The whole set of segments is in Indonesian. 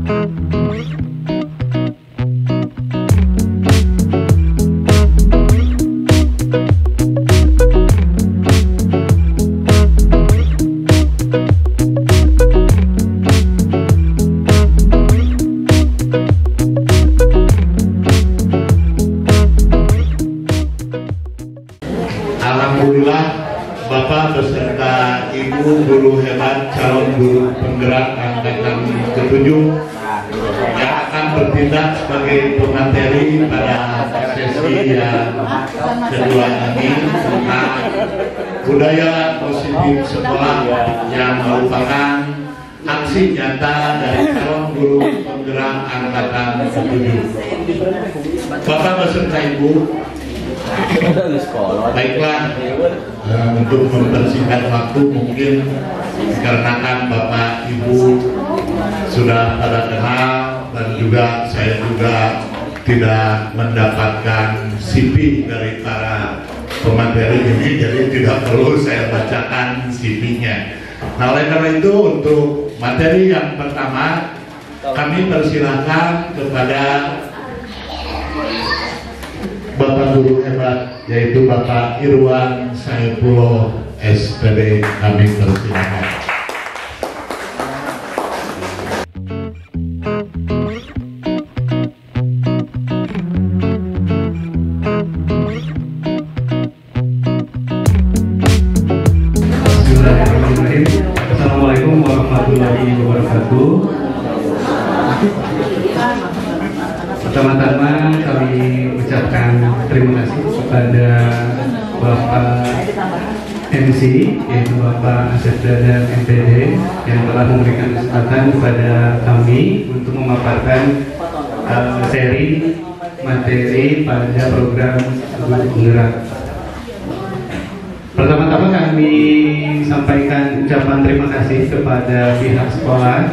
Alhamdulillah, Bapak beserta Ibu guru hebat calon guru penggerak angkatan ke-7 yang akan bertindak sebagai pemateri pada sesi yang kedua ini tentang budaya positif sekolah yang merupakan aksi nyata dari calon guru penggerak angkatan ke-7. Bapak beserta Ibu, baiklah, untuk mempersingkat waktu mungkin dikarenakan Bapak Ibu sudah pada kenal dan juga saya juga tidak mendapatkan CV dari para pemateri ini, jadi tidak perlu saya bacakan CV-nya. Nah, oleh karena itu untuk materi yang pertama kami persilahkan kepada Bapak guru hebat, yaitu Bapak Irwan Saifullah SPD, kami persilakan. Bismillahirrahmanirrahim. Assalamualaikum warahmatullahi wabarakatuh. Pertama-tama kami ucapkan terima kasih kepada Bapak MC, yaitu Bapak Asesda dan MPD yang telah memberikan kesempatan kepada kami untuk memaparkan seri materi pada program guru penggerak. Pertama-tama kami sampaikan ucapan terima kasih kepada pihak sekolah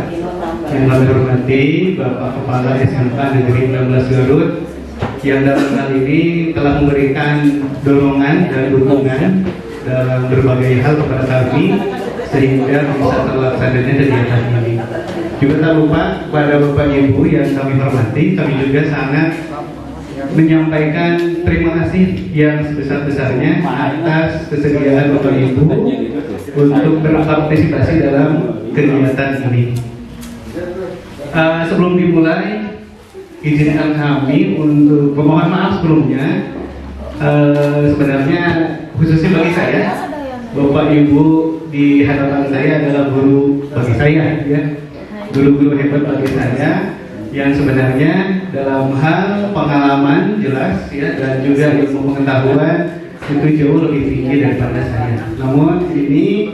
yang kami hormati Bapak Kepala SMK Negeri 16 Garut yang dalam hal ini telah memberikan dorongan dan dukungan dalam berbagai hal kepada kami sehingga bisa terlaksananya kegiatan ini. Juga tak lupa kepada Bapak Ibu yang kami hormati, kami juga sangat menyampaikan terima kasih yang sebesar-besarnya atas kesediaan Bapak Ibu untuk berpartisipasi dalam kegiatan ini. Sebelum dimulai, izinkan kami untuk memohon maaf sebelumnya. Sebenarnya khususnya bagi saya, Bapak Ibu di hadapan saya adalah guru bagi saya, ya, guru-guru hebat bagi saya yang sebenarnya dalam hal pengalaman jelas, ya, dan juga ilmu pengetahuan itu jauh lebih tinggi daripada saya. Namun ini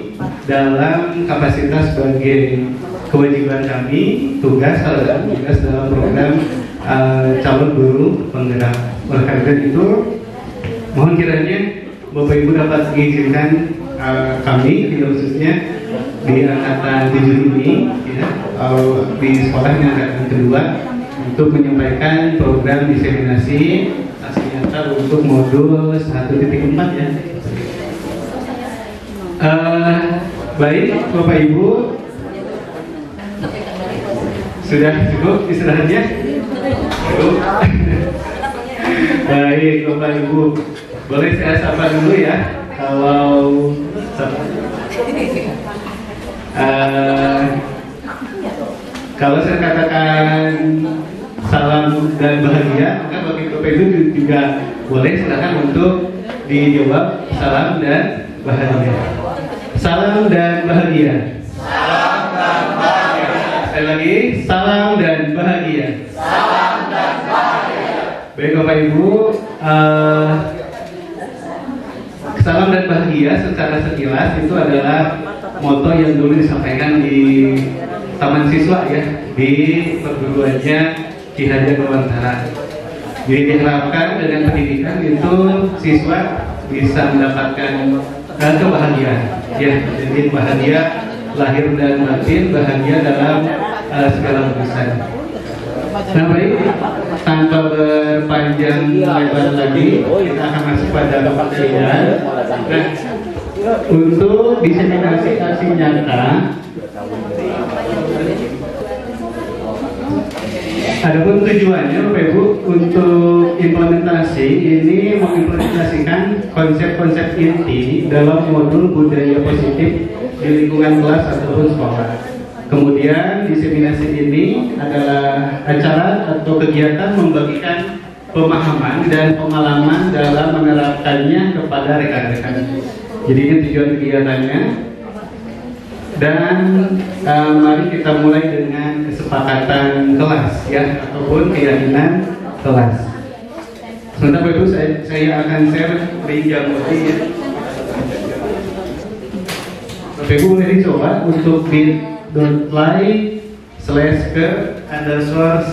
dalam kapasitas sebagai kewajiban kami, tugas dalam program calon guru penggerak. Oleh karena itu, mohon kiranya Bapak Ibu dapat mengizinkan kami, khususnya di angkatan 7 ini, ya, di sekolahnya angkatan kedua, untuk menyampaikan program diseminasi aksi nyata untuk modul 1.4, ya. Baik, Bapak Ibu, sudah cukup istirahatnya? Cukup. Baik, Bapak Ibu, boleh saya sapa dulu ya. Kalau saya katakan salam dan bahagia, maka bagi Bapak Ibu juga boleh silakan untuk dijawab salam dan bahagia. Salam dan bahagia. Salam dan bahagia. Sekali lagi, salam dan bahagia. Salam dan bahagia. Baik Bapak Ibu, salam dan bahagia secara sekilas itu adalah moto yang dulu disampaikan di Taman Siswa, ya, di perguruannya Ki Hajar Dewantara. Jadi diharapkan dengan pendidikan itu siswa bisa mendapatkan kebahagiaan, ya. Jadi bahagia lahir dan batin, bahagia dalam segala urusan. Nah, baik, tanpa berpanjang lebar lagi, kita akan masuk pada pematerian. Nah, untuk diseminasi aksi nyata, Adapun tujuannya Bapak Ibu untuk implementasi ini mengimplementasikan konsep-konsep inti dalam modul budaya positif di lingkungan kelas ataupun sekolah. Kemudian diseminasi ini adalah acara atau kegiatan membagikan pemahaman dan pengalaman dalam menerapkannya kepada rekan-rekan. Jadi ini tujuan kegiatannya. Dan mari kita mulai dengan kesepakatan kelas ya, ataupun keyakinan kelas. Sebentar Bapak Ibu, saya akan share link yang ya. Bapak Ibu boleh dicoba untuk bit.ly/ke_kelas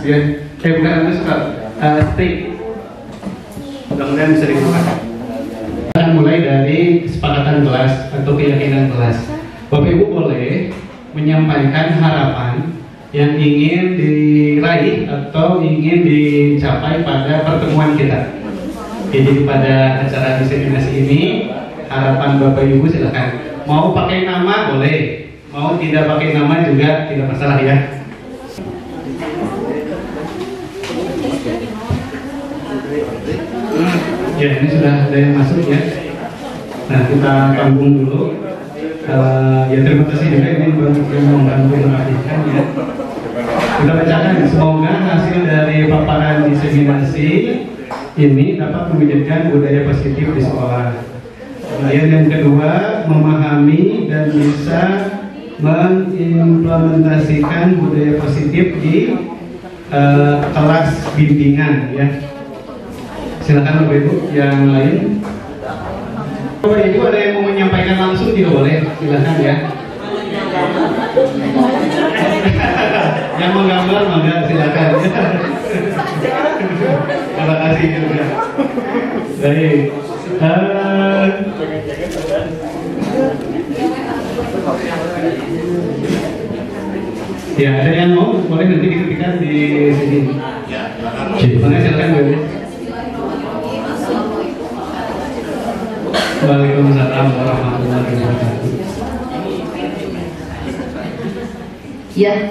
ya. Bukan underscore, stay. Mudah-mudahan bisa dibuka. Akan mulai dari kesepakatan kelas atau keyakinan kelas. Bapak Ibu boleh menyampaikan harapan yang ingin diraih atau ingin dicapai pada pertemuan kita. Jadi pada acara diseminasi ini, harapan Bapak Ibu silakan. Mau pakai nama boleh, mau tidak pakai nama juga tidak masalah ya. Ya, ini sudah ada yang masuk ya. Nah, kita tampung dulu. Ya terima kasih juga ini yang membantu merapikan ya. Kita bacakan, semoga hasil dari paparan diseminasi ini dapat mewujudkan budaya positif di sekolah. Kemudian yang kedua, memahami dan bisa mengimplementasikan budaya positif di kelas bimbingan ya. Silakan Bapak Ibu yang lain. Bapak Ibu ada yang mau menyampaikan langsung juga boleh, silakan ya. Yang mau gambar mangga silakan. Terima kasih juga. Baik. Ya ada yang mau boleh nanti diketikkan di sini. Ya, silakan Bapak. Waalaikumsalam warahmatullahi wabarakatuh. Ya,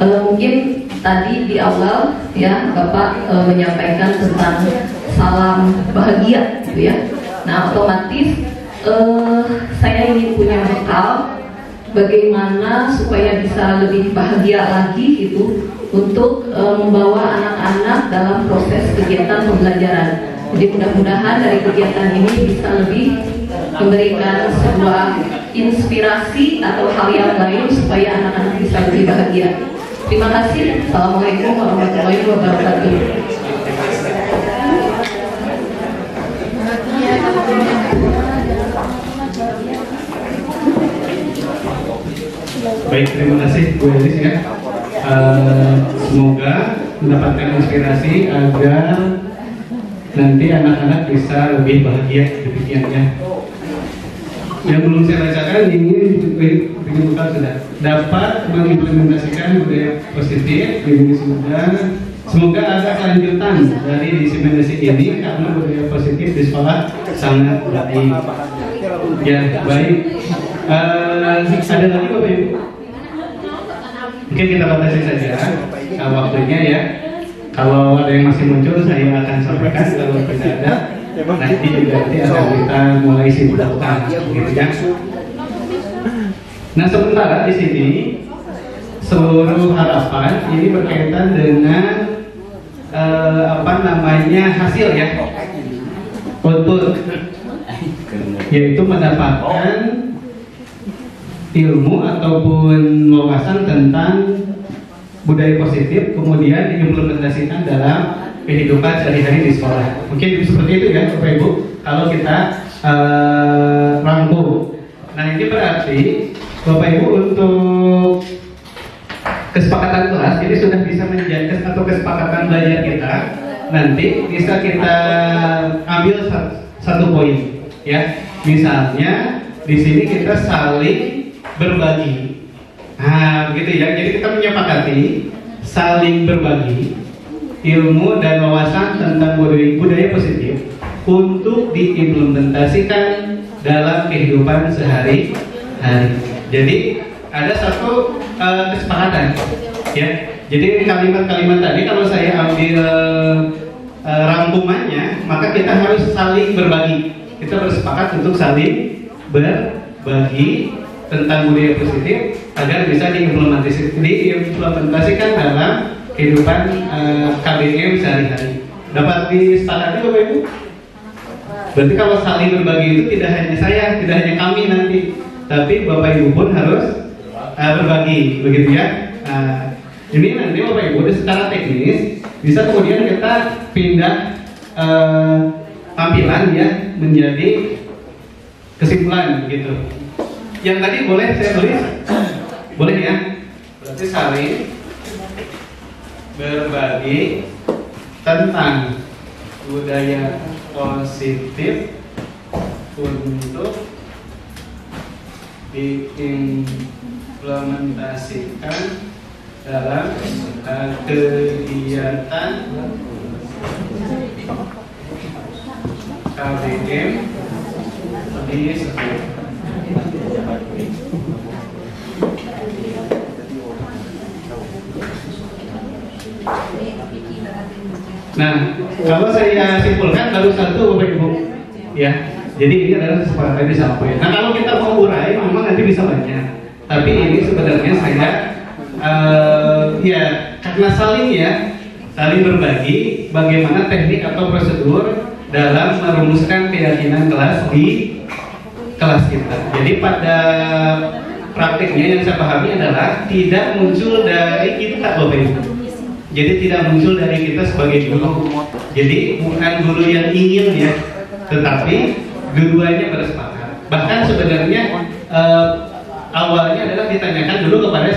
mungkin tadi di awal ya Bapak menyampaikan tentang salam bahagia, gitu ya. Nah, otomatis saya ingin punya bekal bagaimana supaya bisa lebih bahagia lagi gitu untuk membawa anak-anak dalam proses kegiatan pembelajaran. Jadi mudah-mudahan dari kegiatan ini bisa lebih memberikan sebuah inspirasi atau hal yang lain supaya anak-anak bisa lebih bahagia. Terima kasih. Assalamualaikum warahmatullahi wabarakatuh. Baik, terima kasih Bu Elis ya. Semoga mendapatkan inspirasi agar nanti anak-anak bisa lebih bahagia demikiannya. Yang belum saya bacakan ini bikin bekal sudah dapat mengimplementasikan budaya positif di sudah. Semoga ada kelanjutan dari diseminasi ini karena budaya positif di sekolah sangat baik. Ya baik. Ada lagi Bapak Ibu? Mungkin kita batasi saja waktunya ya. Kalau ada yang masih muncul saya akan sampaikan, kalau tidak ada nanti juga akan kita mulai simpulkan gitu ya. Nah sementara di sini seluruh harapan ini berkaitan dengan hasil ya, output, yaitu mendapatkan ilmu ataupun wawasan tentang budaya positif, kemudian diimplementasikan dalam kehidupan sehari-hari di sekolah. Mungkin seperti itu ya Bapak Ibu, kalau kita rangkum. Nah ini berarti Bapak Ibu untuk kesepakatan kelas ini sudah bisa menjadi atau kesepakatan belajar kita nanti bisa kita ambil satu poin ya. Misalnya di sini kita saling berbagi. Nah, begitu ya. Jadi kita menyepakati saling berbagi ilmu dan wawasan tentang budaya positif untuk diimplementasikan dalam kehidupan sehari-hari. Jadi ada satu kesepakatan, ya. Jadi kalimat-kalimat tadi kalau saya ambil rangkumannya, maka kita harus saling berbagi. Kita bersepakat untuk saling berbagi tentang budaya positif agar bisa diimplementasikan dalam kehidupan KBM sehari-hari. Dapat disepakati Bapak Ibu? Berarti kalau saling berbagi itu tidak hanya saya, tidak hanya kami nanti, tapi Bapak Ibu pun harus berbagi, begitu ya. Ini nanti Bapak Ibu secara teknis bisa kemudian kita pindah tampilan ya menjadi kesimpulan gitu. Yang tadi boleh saya tulis? Boleh ya? Berarti saling berbagi tentang budaya positif untuk diimplementasikan dalam kegiatan KBM di sekolah. Nah, kalau saya simpulkan baru satu Bapak Ibu, ya. Jadi ini adalah kesepakatan disampaikan. Nah, kalau kita mau urai, memang nanti bisa banyak. Tapi ini sebenarnya saya, ya, karena saling berbagi bagaimana teknik atau prosedur dalam merumuskan keyakinan kelas di kelas kita. Jadi pada praktiknya yang saya pahami adalah tidak muncul dari kita Bapak Ibu. Jadi tidak muncul dari kita sebagai guru. Jadi bukan guru yang ingin ya, tetapi dua-duanya bersepakat. Bahkan sebenarnya awalnya adalah ditanyakan dulu kepada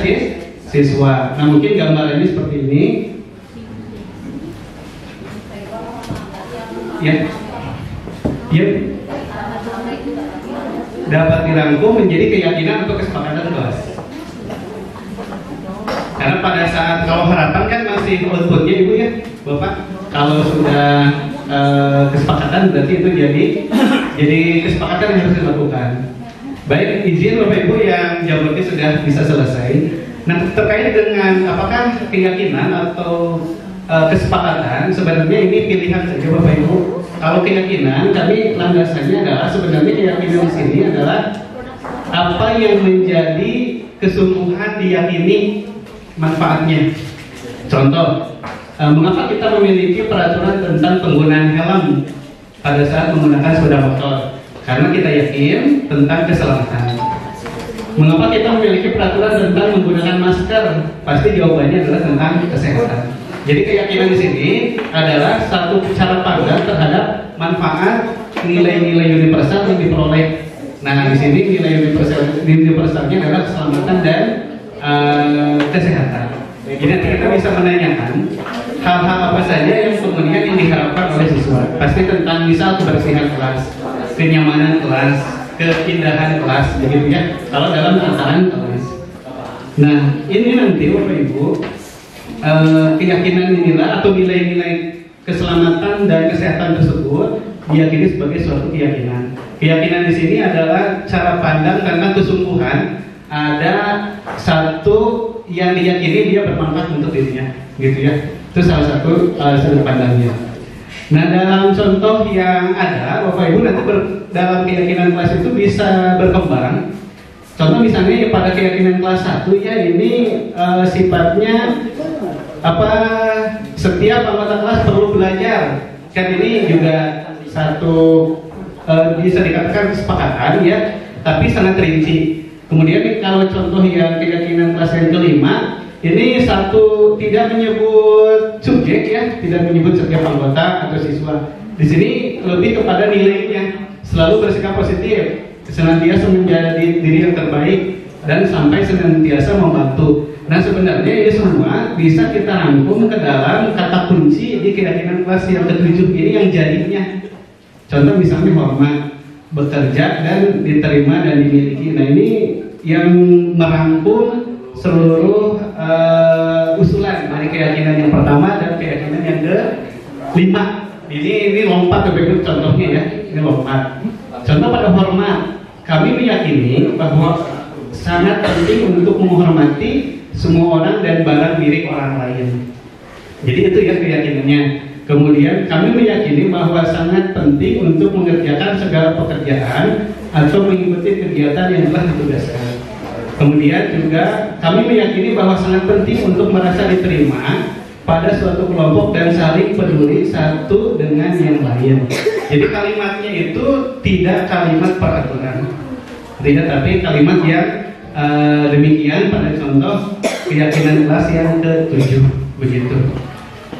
siswa. Nah mungkin gambarannya seperti ini. Ya, dapat dirangkum menjadi keyakinan atau kesepakatan kelas. Karena pada saat kalau harapan kan masih outputnya Ibu ya, Bapak. Kalau sudah kesepakatan berarti itu jadi kesepakatan yang harus dilakukan. Baik, izin Bapak Ibu yang jawabannya sudah bisa selesai. Nah terkait dengan apakah keyakinan atau kesepakatan, sebenarnya ini pilihan saja Bapak Ibu. Kalau keyakinan, kami landasannya adalah sebenarnya keyakinan di sini adalah apa yang menjadi kesungguhan diyakini manfaatnya. Contoh, mengapa kita memiliki peraturan tentang penggunaan helm pada saat menggunakan sepeda motor? Karena kita yakin tentang keselamatan. Mengapa kita memiliki peraturan tentang menggunakan masker? Pasti jawabannya adalah tentang kesehatan. Jadi keyakinan di sini adalah satu cara pandang terhadap manfaat nilai-nilai universal yang diperoleh. Nah di sini nilai universalnya adalah keselamatan dan kesehatan. Jadi kita bisa menanyakan hal-hal apa saja yang kemudian yang diharapkan oleh siswa. Pasti tentang misal kebersihan kelas, kenyamanan kelas, keindahan kelas, begitu ya. Kalau dalam tatanan kelas. Nah ini nanti Bapak Ibu. Keyakinan inilah atau nilai-nilai keselamatan dan kesehatan tersebut diyakini sebagai suatu keyakinan. Keyakinan di sini adalah cara pandang karena kesungguhan ada satu yang diyakini dia bermanfaat untuk dirinya, gitu ya. Itu salah satu sudut pandangnya. Nah dalam contoh yang ada, Bapak Ibu nanti dalam keyakinan kelas itu bisa berkembang. Contoh misalnya pada keyakinan kelas 1 ya ini sifatnya setiap anggota kelas perlu belajar. Kan ini juga satu bisa dikatakan kesepakatan ya, tapi sangat rinci. Kemudian kalau contoh yang keyakinan kelas yang kelima, ini satu tidak menyebut subjek ya, tidak menyebut setiap anggota atau siswa. Di sini lebih kepada nilainya, selalu bersikap positif, senantiasa menjadi diri yang terbaik dan sampai senantiasa membantu. Nah sebenarnya ini semua bisa kita rangkum ke dalam kata kunci di keyakinan kelas yang ke-7 ini yang jadinya. Contoh misalnya hormat, bekerja dan diterima dan dimiliki. Nah ini yang merangkum seluruh usulan dari keyakinan yang pertama dan keyakinan yang ke-5. Ini lompat ke contohnya ya, ini lompat. Contoh pada hormat, kami meyakini bahwa sangat penting untuk menghormati semua orang dan barang milik orang lain. Jadi itu ya keyakinannya. Kemudian kami meyakini bahwa sangat penting untuk mengerjakan segala pekerjaan atau mengikuti kegiatan yang telah ditugaskan. Kemudian juga kami meyakini bahwa sangat penting untuk merasa diterima pada suatu kelompok dan saling peduli satu dengan yang lain. Jadi kalimatnya itu tidak kalimat peraturan, tidak, tapi kalimat yang demikian pada contoh keyakinan kelas yang ke-7 begitu.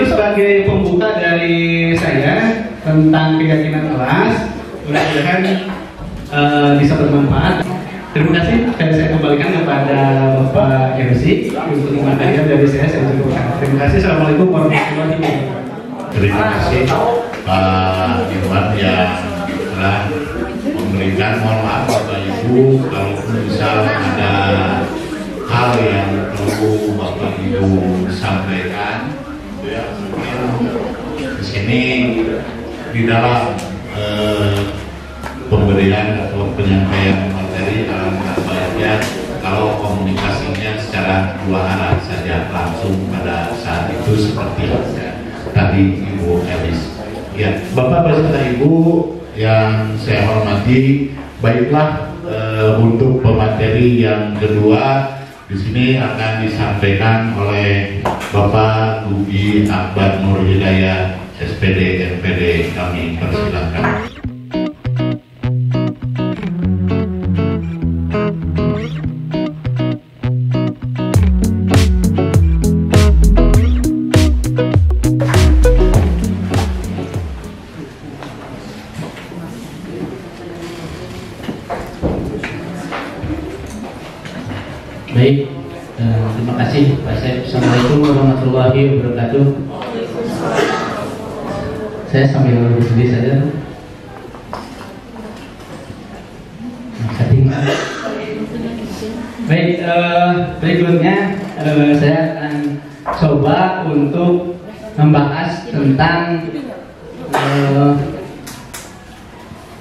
Sebagai pembuka dari saya tentang keyakinan kelas, mudah-mudahan bisa bermanfaat. Terima kasih. Saya kembalikan kepada Bapak MC untuk mengajarkan dari saya cukupkan. Terima kasih. Assalamualaikum warahmatullahi wabarakatuh. Terima kasih Pak Irwan yang telah memberikan, mohon maaf Bapak Ibu kalau misal ada hal yang perlu Bapak Ibu sampaikan. Ya, di sini di dalam pemberian atau penyampaian materi alangkah baiknya kalau komunikasinya secara dua arah saja, langsung pada saat itu seperti tadi Ibu Elis. Ya, Bapak beserta Ibu yang saya hormati, baiklah untuk pemateri yang kedua di sini akan disampaikan oleh Bapak Gugi Akbar Nur Hidayat, SPD NPD. Kami persilakan. Baik, terima kasih Pak Syed. Assalamualaikum warahmatullahi wabarakatuh. Saya sambil berdiri saja. Baik, berikutnya saya akan coba untuk membahas tentang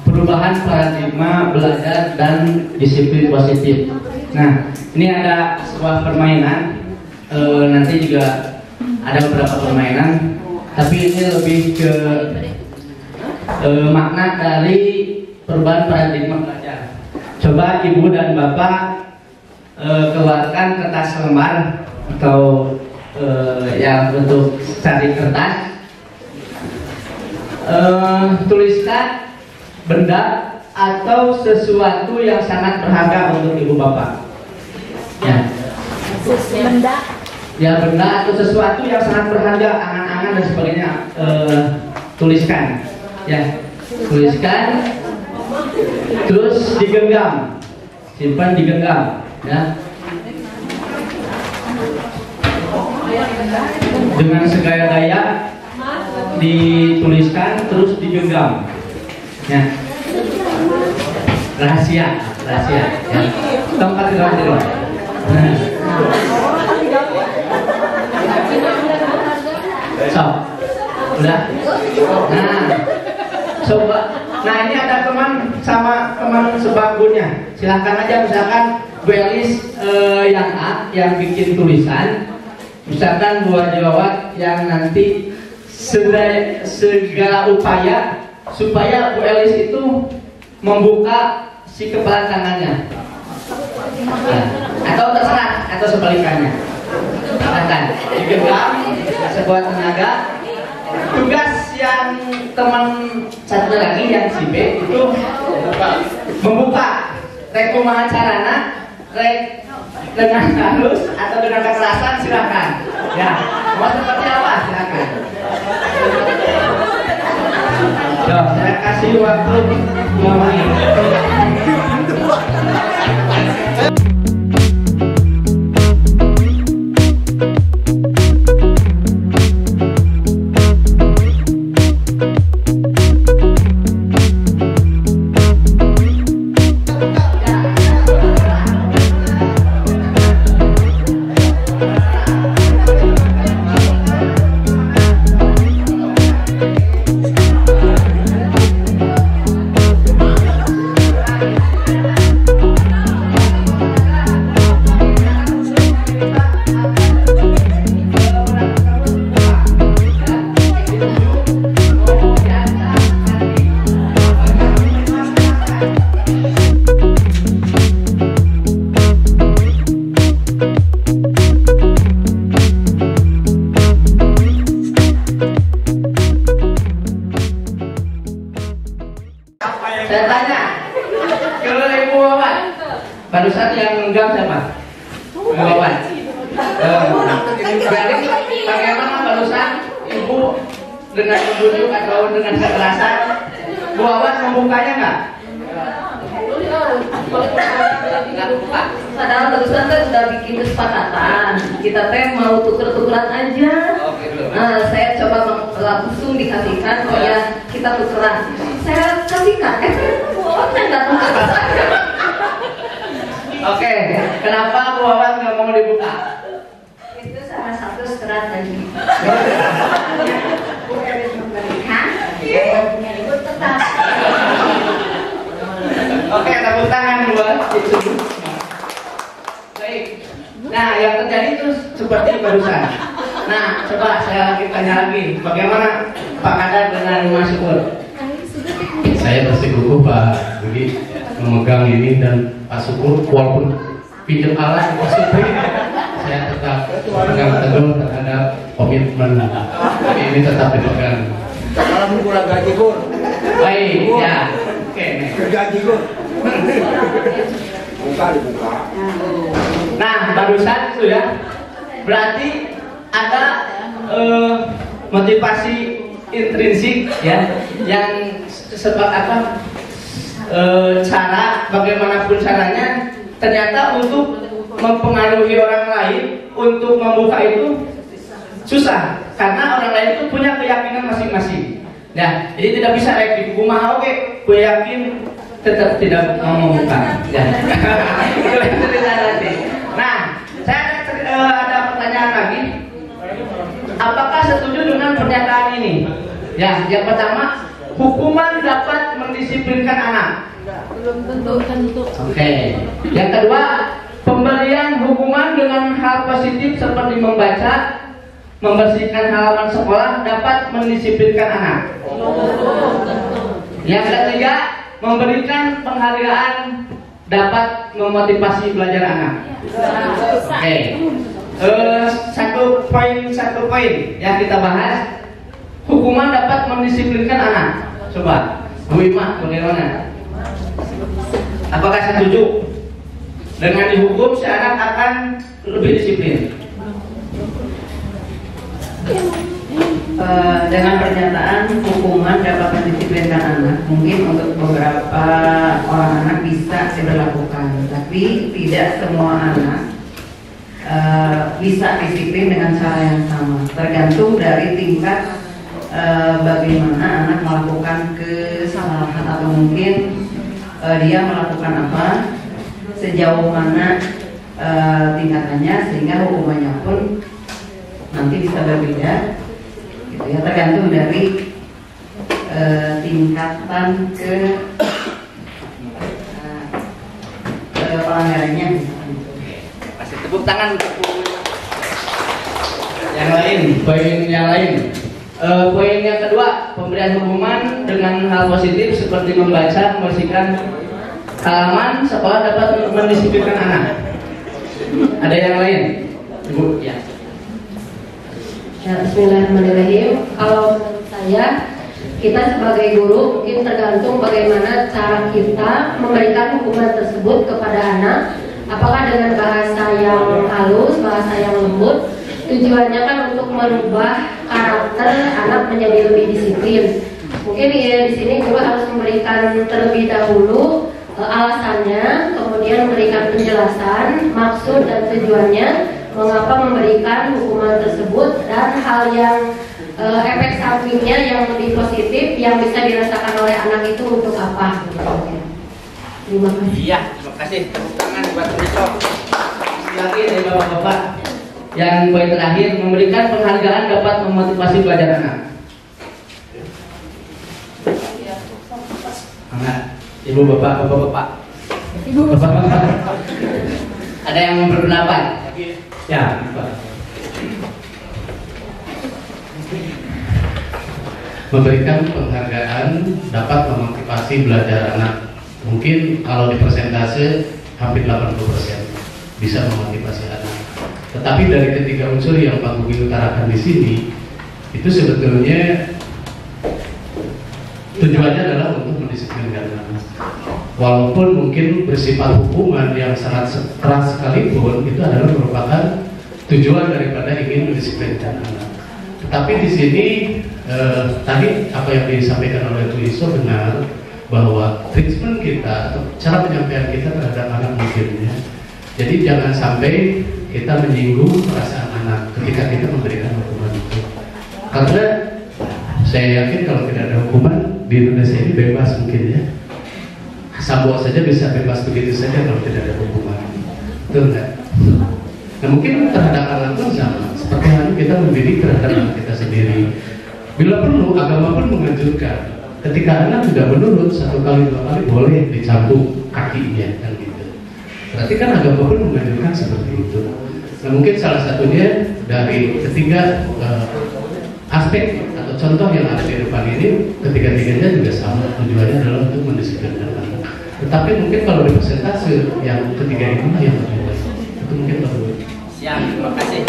perubahan paradigma belajar dan disiplin positif. Nah, ini ada sebuah permainan, nanti juga ada beberapa permainan, tapi ini lebih ke makna dari perubahan paradigma belajar. Coba Ibu dan Bapak keluarkan kertas lembar atau yang untuk cari kertas, tuliskan benda atau sesuatu yang sangat berharga untuk Ibu Bapak. Ya. Benda. Ya, benda atau sesuatu yang sangat berharga, angan-angan dan sebagainya, tuliskan. Ya, tuliskan. Terus digenggam, simpan digenggam. Ya. Dengan segaya-gaya dituliskan, terus digenggam. Ya. Rahasia ya. Tempat tidur. So, udah. Nah, coba. Nah, ini ada teman sama teman sebangkunya. Silahkan aja, misalkan Bu Elis yang A yang bikin tulisan, misalkan Bu Jawat yang nanti segala upaya supaya Bu Elis itu membuka si kepala tangannya, atau terserah, atau sebalikannya. Akan digenggam sebuah tenaga. Tugas yang teman satu lagi yang si B itu membuka. Rek kumaha carana, rek dengan halus atau dengan kekerasan, silakan. Ya, mau seperti apa silakan. Saya kasih waktu 2 menit. Berarti bagaimana barusan Ibu dengan membujuk atau dengan kekerasan, Bu Awas membukanya nggak? Padahal barusan kan sudah bikin kesepakatan, kita teh mau tuker-tukeran aja. Nah, saya coba langsung dikasihkan, oh ya kita tukeran. Saya kasihkan, Bu Awas yang datang ke saya. Oke, kenapa Bu Awas nggak mau dibuka? Itu salah satu strategi. Bu Elis memberikan, punya ibu tetap. Oke, tepuk tangan buat itu. Baik. Nah, yang terjadi itu seperti barusan. Nah, coba saya lagi tanya lagi, bagaimana Pak Kadar dengan Mas Syukur? Saya bersikukuh Pak Budi memegang ini, dan Pak Syukur walaupun pinjam alat Pak Supri, saya tetap pegang teguh terhadap komitmen ini, tetap dipegang. Kalau kurang gaji Gur. Baik, ya. Oke. Gaji Gur. Buka dibuka. Nah, barusan itu ya, berarti ada motivasi intrinsik ya, yang cara bagaimanapun caranya ternyata untuk mempengaruhi orang lain untuk membuka itu susah, karena orang lain itu punya keyakinan masing-masing. Nah, jadi tidak bisa reaktif. Kumaha oke, gue yakin tetap tidak mau membuka. Ya. Nah, saya ada pertanyaan lagi. Apakah setuju dengan pernyataan ini? Ya, yang pertama, hukuman dapat mendisiplinkan anak. Belum tentu. Oke. Yang kedua, pemberian hukuman dengan hal positif seperti membaca, membersihkan halaman sekolah dapat mendisiplinkan anak. Yang ketiga, memberikan penghargaan dapat memotivasi belajar anak. Oke. Satu poin yang kita bahas, hukuman dapat mendisiplinkan anak. Coba, Bu Ima, bagaimana? Apakah setuju dengan dihukum si anak akan lebih disiplin? Dengan pernyataan hukuman dapat mendisiplinkan anak, mungkin untuk beberapa orang anak bisa diberlakukan, tapi tidak semua anak bisa disiplin dengan cara yang sama. Tergantung dari tingkat bagaimana anak melakukan kesalahan, atau mungkin dia melakukan apa, sejauh mana tingkatannya, sehingga hukumannya pun nanti bisa berbeda. Ya, tergantung dari tingkatan pelanggarannya. Kasih tepuk tangan untuk yang lain. Poin yang lain. Poin yang kedua, pemberian hukuman dengan hal positif seperti membaca, membersihkan halaman sekolah dapat mendisiplinkan anak. Ada yang lain, Ibu? Ya. Ya, bismillahirrahmanirrahim. Kalau menurut saya, kita sebagai guru mungkin tergantung bagaimana cara kita memberikan hukuman tersebut kepada anak. Apakah dengan bahasa yang halus, bahasa yang lembut, tujuannya kan untuk merubah karakter anak menjadi lebih disiplin. Mungkin ya di sini juga harus memberikan terlebih dahulu alasannya, kemudian memberikan penjelasan maksud dan tujuannya, mengapa memberikan hukuman tersebut, dan hal yang efek sampingnya yang lebih positif yang bisa dirasakan oleh anak itu untuk apa. Terima kasih. Iya, terima kasih. Tepuk tangan buat Risok. Lagi dari bapak-bapak. Yang poin terakhir, memberikan penghargaan dapat memotivasi belajar anak. Anak, ibu bapak, bapak-bapak. Ibu bapak-bapak. Ada yang mau berpendapat? Ya, Pak. Memberikan penghargaan dapat memotivasi belajar anak. Mungkin kalau di persentase hampir 80% bisa memotivasi anak. Tetapi dari ketiga unsur yang Pak Gugi utarakan di sini, itu sebetulnya tujuannya adalah untuk mendisiplinkan anak. Walaupun mungkin bersifat hukuman yang sangat keras sekalipun, itu adalah merupakan tujuan daripada ingin mendisiplinkan anak. Tetapi di sini tadi apa yang disampaikan oleh Bu Iso benar, bahwa treatment kita, cara penyampaian kita terhadap anak mungkin ya. Jadi jangan sampai kita menyinggung perasaan anak ketika kita memberikan hukuman itu. Karena saya yakin kalau tidak ada hukuman di Indonesia ini bebas mungkin ya. Sambo saja bisa bebas begitu saja kalau tidak ada hukuman. Betul nggak? Nah mungkin terhadap anak pun sama. Seperti halnya kita mendidik terhadap anak kita sendiri. Bila perlu, agama pun menganjurkan. Ketika anak sudah menurut 1 kali 2 kali boleh dicambuk kakinya kan gitu. Berarti kan agama pun menganjurkan seperti itu. Nah mungkin salah satunya dari ketiga aspek atau contoh yang ada di depan ini, ketiga-tiganya juga sama, tujuannya adalah untuk mendisiplinkan anak. Tetapi mungkin kalau di persentase yang ketiga ini yang lebih baik, itu mungkin baru. Siap, terima kasih.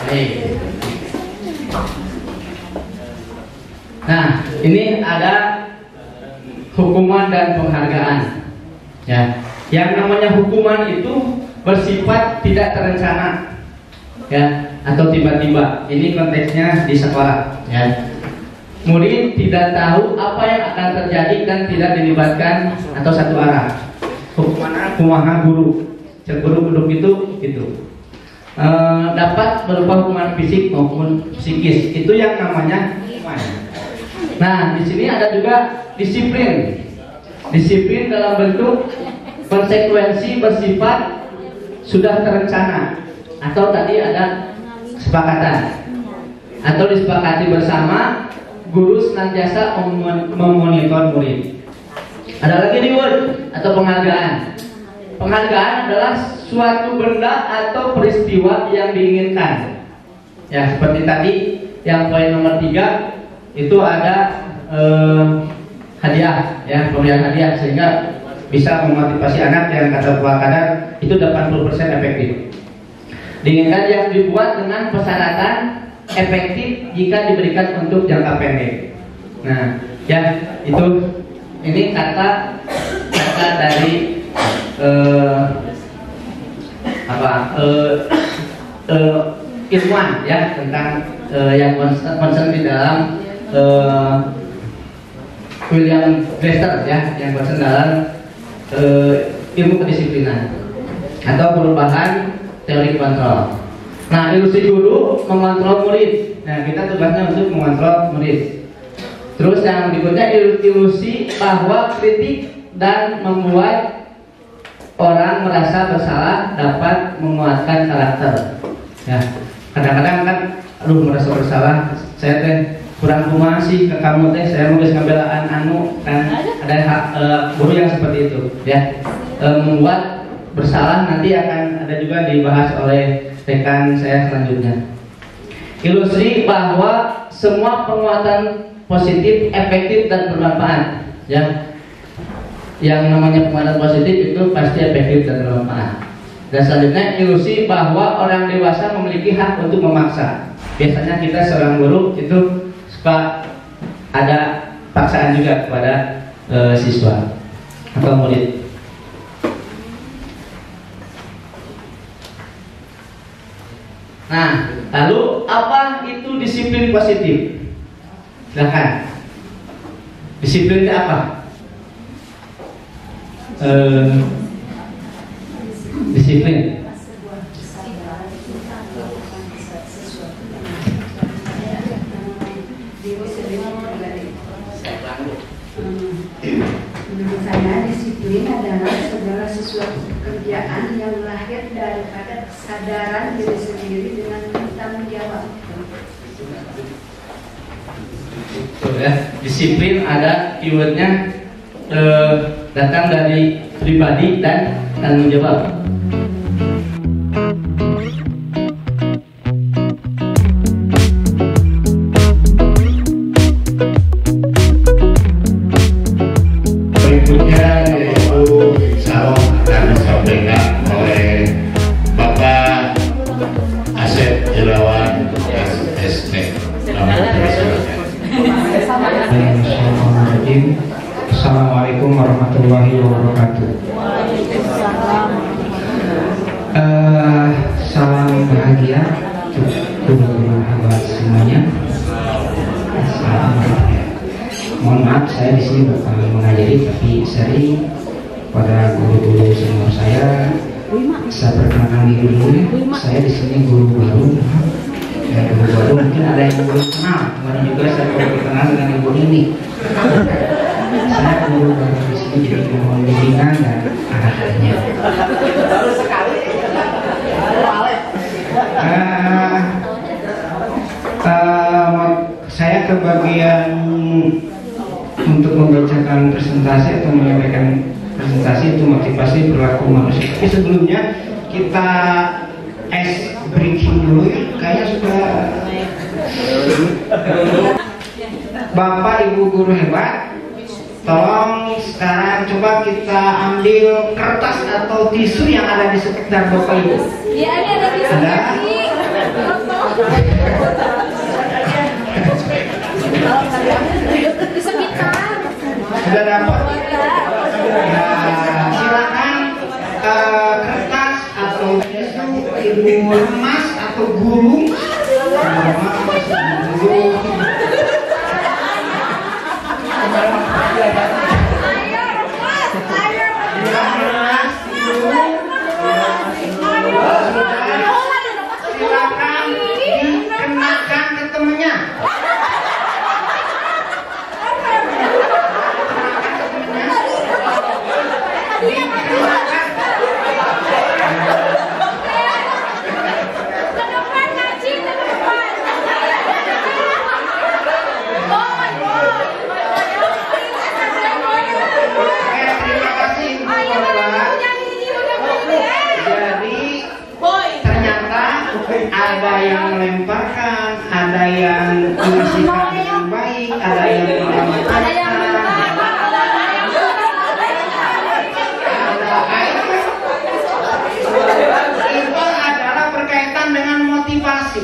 Baik. Nah, ini ada hukuman dan penghargaan. Ya, yang namanya hukuman itu bersifat tidak terencana, ya, atau tiba-tiba. Ini konteksnya di sekolah, ya. Murid tidak tahu apa yang akan terjadi dan tidak dilibatkan atau satu arah. Hukuman kumaha guru, guru duduk itu dapat berupa hukuman fisik maupun psikis. Itu yang namanya hukuman. Nah, di sini ada juga disiplin. Disiplin dalam bentuk konsekuensi bersifat sudah terencana, atau tadi ada kesepakatan atau disepakati bersama. Guru senantiasa memonitor murid. Ada lagi reward atau penghargaan. Penghargaan adalah suatu benda atau peristiwa yang diinginkan. Ya, seperti tadi yang poin nomor 3 itu ada hadiah, ya, pemberian hadiah, sehingga bisa memotivasi anak yang kata Pak Kadar itu 80% efektif. Diinginkan yang dibuat dengan persyaratan efektif jika diberikan untuk jangka pendek. Nah, ya itu ini kata dari ilmuwan ya tentang yang concern di dalam William Glasser ya, yang concern dalam ilmu kedisiplinan atau perubahan teori kontrol. Nah, ilusi guru mengontrol murid. Nah, kita tugasnya untuk mengontrol murid. Terus yang berikutnya ilusi bahwa kritik dan membuat orang merasa bersalah dapat menguatkan karakter. Ya, kadang-kadang kan, aduh merasa bersalah, saya teh kurang kumaha sih ke kamu teh, saya mau ngambelaan anu kan ada guru yang seperti itu, ya. Membuat bersalah nanti akan ada juga dibahas oleh rekan saya selanjutnya. Ilusi bahwa semua penguatan positif, efektif dan bermanfaat. Ya, yang namanya penguatan positif itu pasti efektif dan bermanfaat. Dan selanjutnya ilusi bahwa orang dewasa memiliki hak untuk memaksa. Biasanya kita seorang guru itu suka ada paksaan juga kepada siswa atau murid. Nah, lalu apa itu disiplin positif? Silahkan. Disiplin itu apa? Disiplin. Menurut saya disiplin adalah segala sesuatu pekerjaan yang lahir daripada kesadaran diri sendiri dengan bertanggung jawab. Ya, disiplin ada keywordnya datang dari pribadi dan tanggung jawab. Berikutnya yaitu insya Allah akan disampaikan oleh Bapak Asep Irawan SST. Assalamualaikum warahmatullahi wabarakatuh. mulia, guru-guru hebat semuanya. Mohon maaf, saya di sini bukan mengajari tapi sering pada guru-guru senior saya. Saya perkenalkan diri dulu. Saya di sini guru baru. Ya, guru baru mungkin ada yang belum kenal. Kemarin juga saya baru berkenal dengan ibu ini. Saya guru baru di sini, jadi mohon bimbingan dan arahannya. Saya ke bagian untuk membacakan presentasi atau menyampaikan presentasi itu motivasi perilaku manusia. Tapi sebelumnya kita breaking dulu ya. Kayaknya sudah. Bapak Ibu guru hebat, tolong sekarang coba kita ambil kertas atau tisu yang ada di sekitar Bapak Ibu. Iya, ini ada tisu. Ada? Di sekitar. Sudah dapat? Nah, silakan kertas atau tisu ibu emas atau gulung. Silakan dikenakan ke temennya. Ada yang melemparkan, ada yang mengasihkan dengan baik, ada yang menyelamatkan, itu adalah berkaitan dengan motivasi.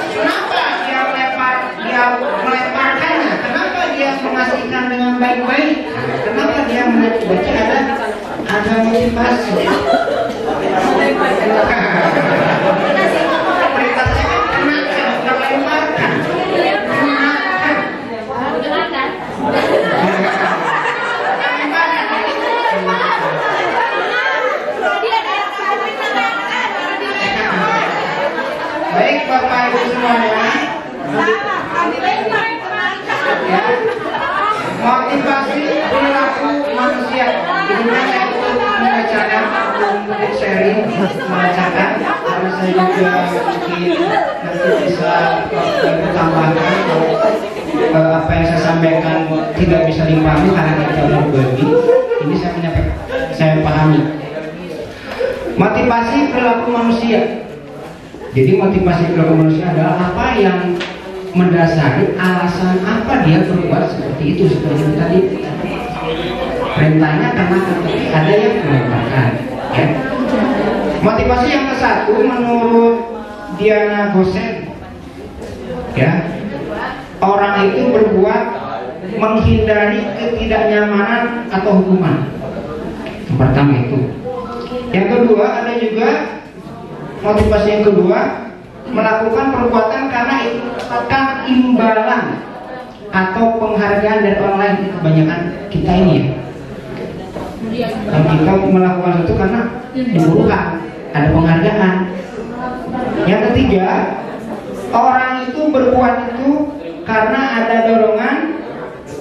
Kenapa dia melemparkannya? Kenapa dia mengasihkan dengan baik-baik? Kenapa dia menyakiti? Ada motivasi. Baik Bapak Ibu semuanya, ya, motivasi perilaku manusia. Kemudian saya membacakan untuk sharing, membacakan karena saya juga mungkin nanti bisa tambahkan apa yang saya sampaikan tidak bisa dipahami karena kita berbagi. Ini saya menyampaikan, saya pahami. Motivasi perilaku manusia. Jadi motivasi perilaku manusia adalah apa yang mendasari alasan apa dia berbuat seperti itu, seperti tadi perintahnya karena ada yang melemparkan. Ya. Motivasi yang ke satu menurut Diana Gosen, ya, orang itu berbuat menghindari ketidaknyamanan atau hukuman. Yang pertama itu. Yang kedua ada juga motivasi yang kedua melakukan perbuatan karena itu mendapatkan imbalan atau penghargaan dari orang lain. Kebanyakan kita ini ya, dan kita melakukan sesuatu karena dibutuhkan, ada penghargaan. Yang ketiga, orang itu berbuat itu karena ada dorongan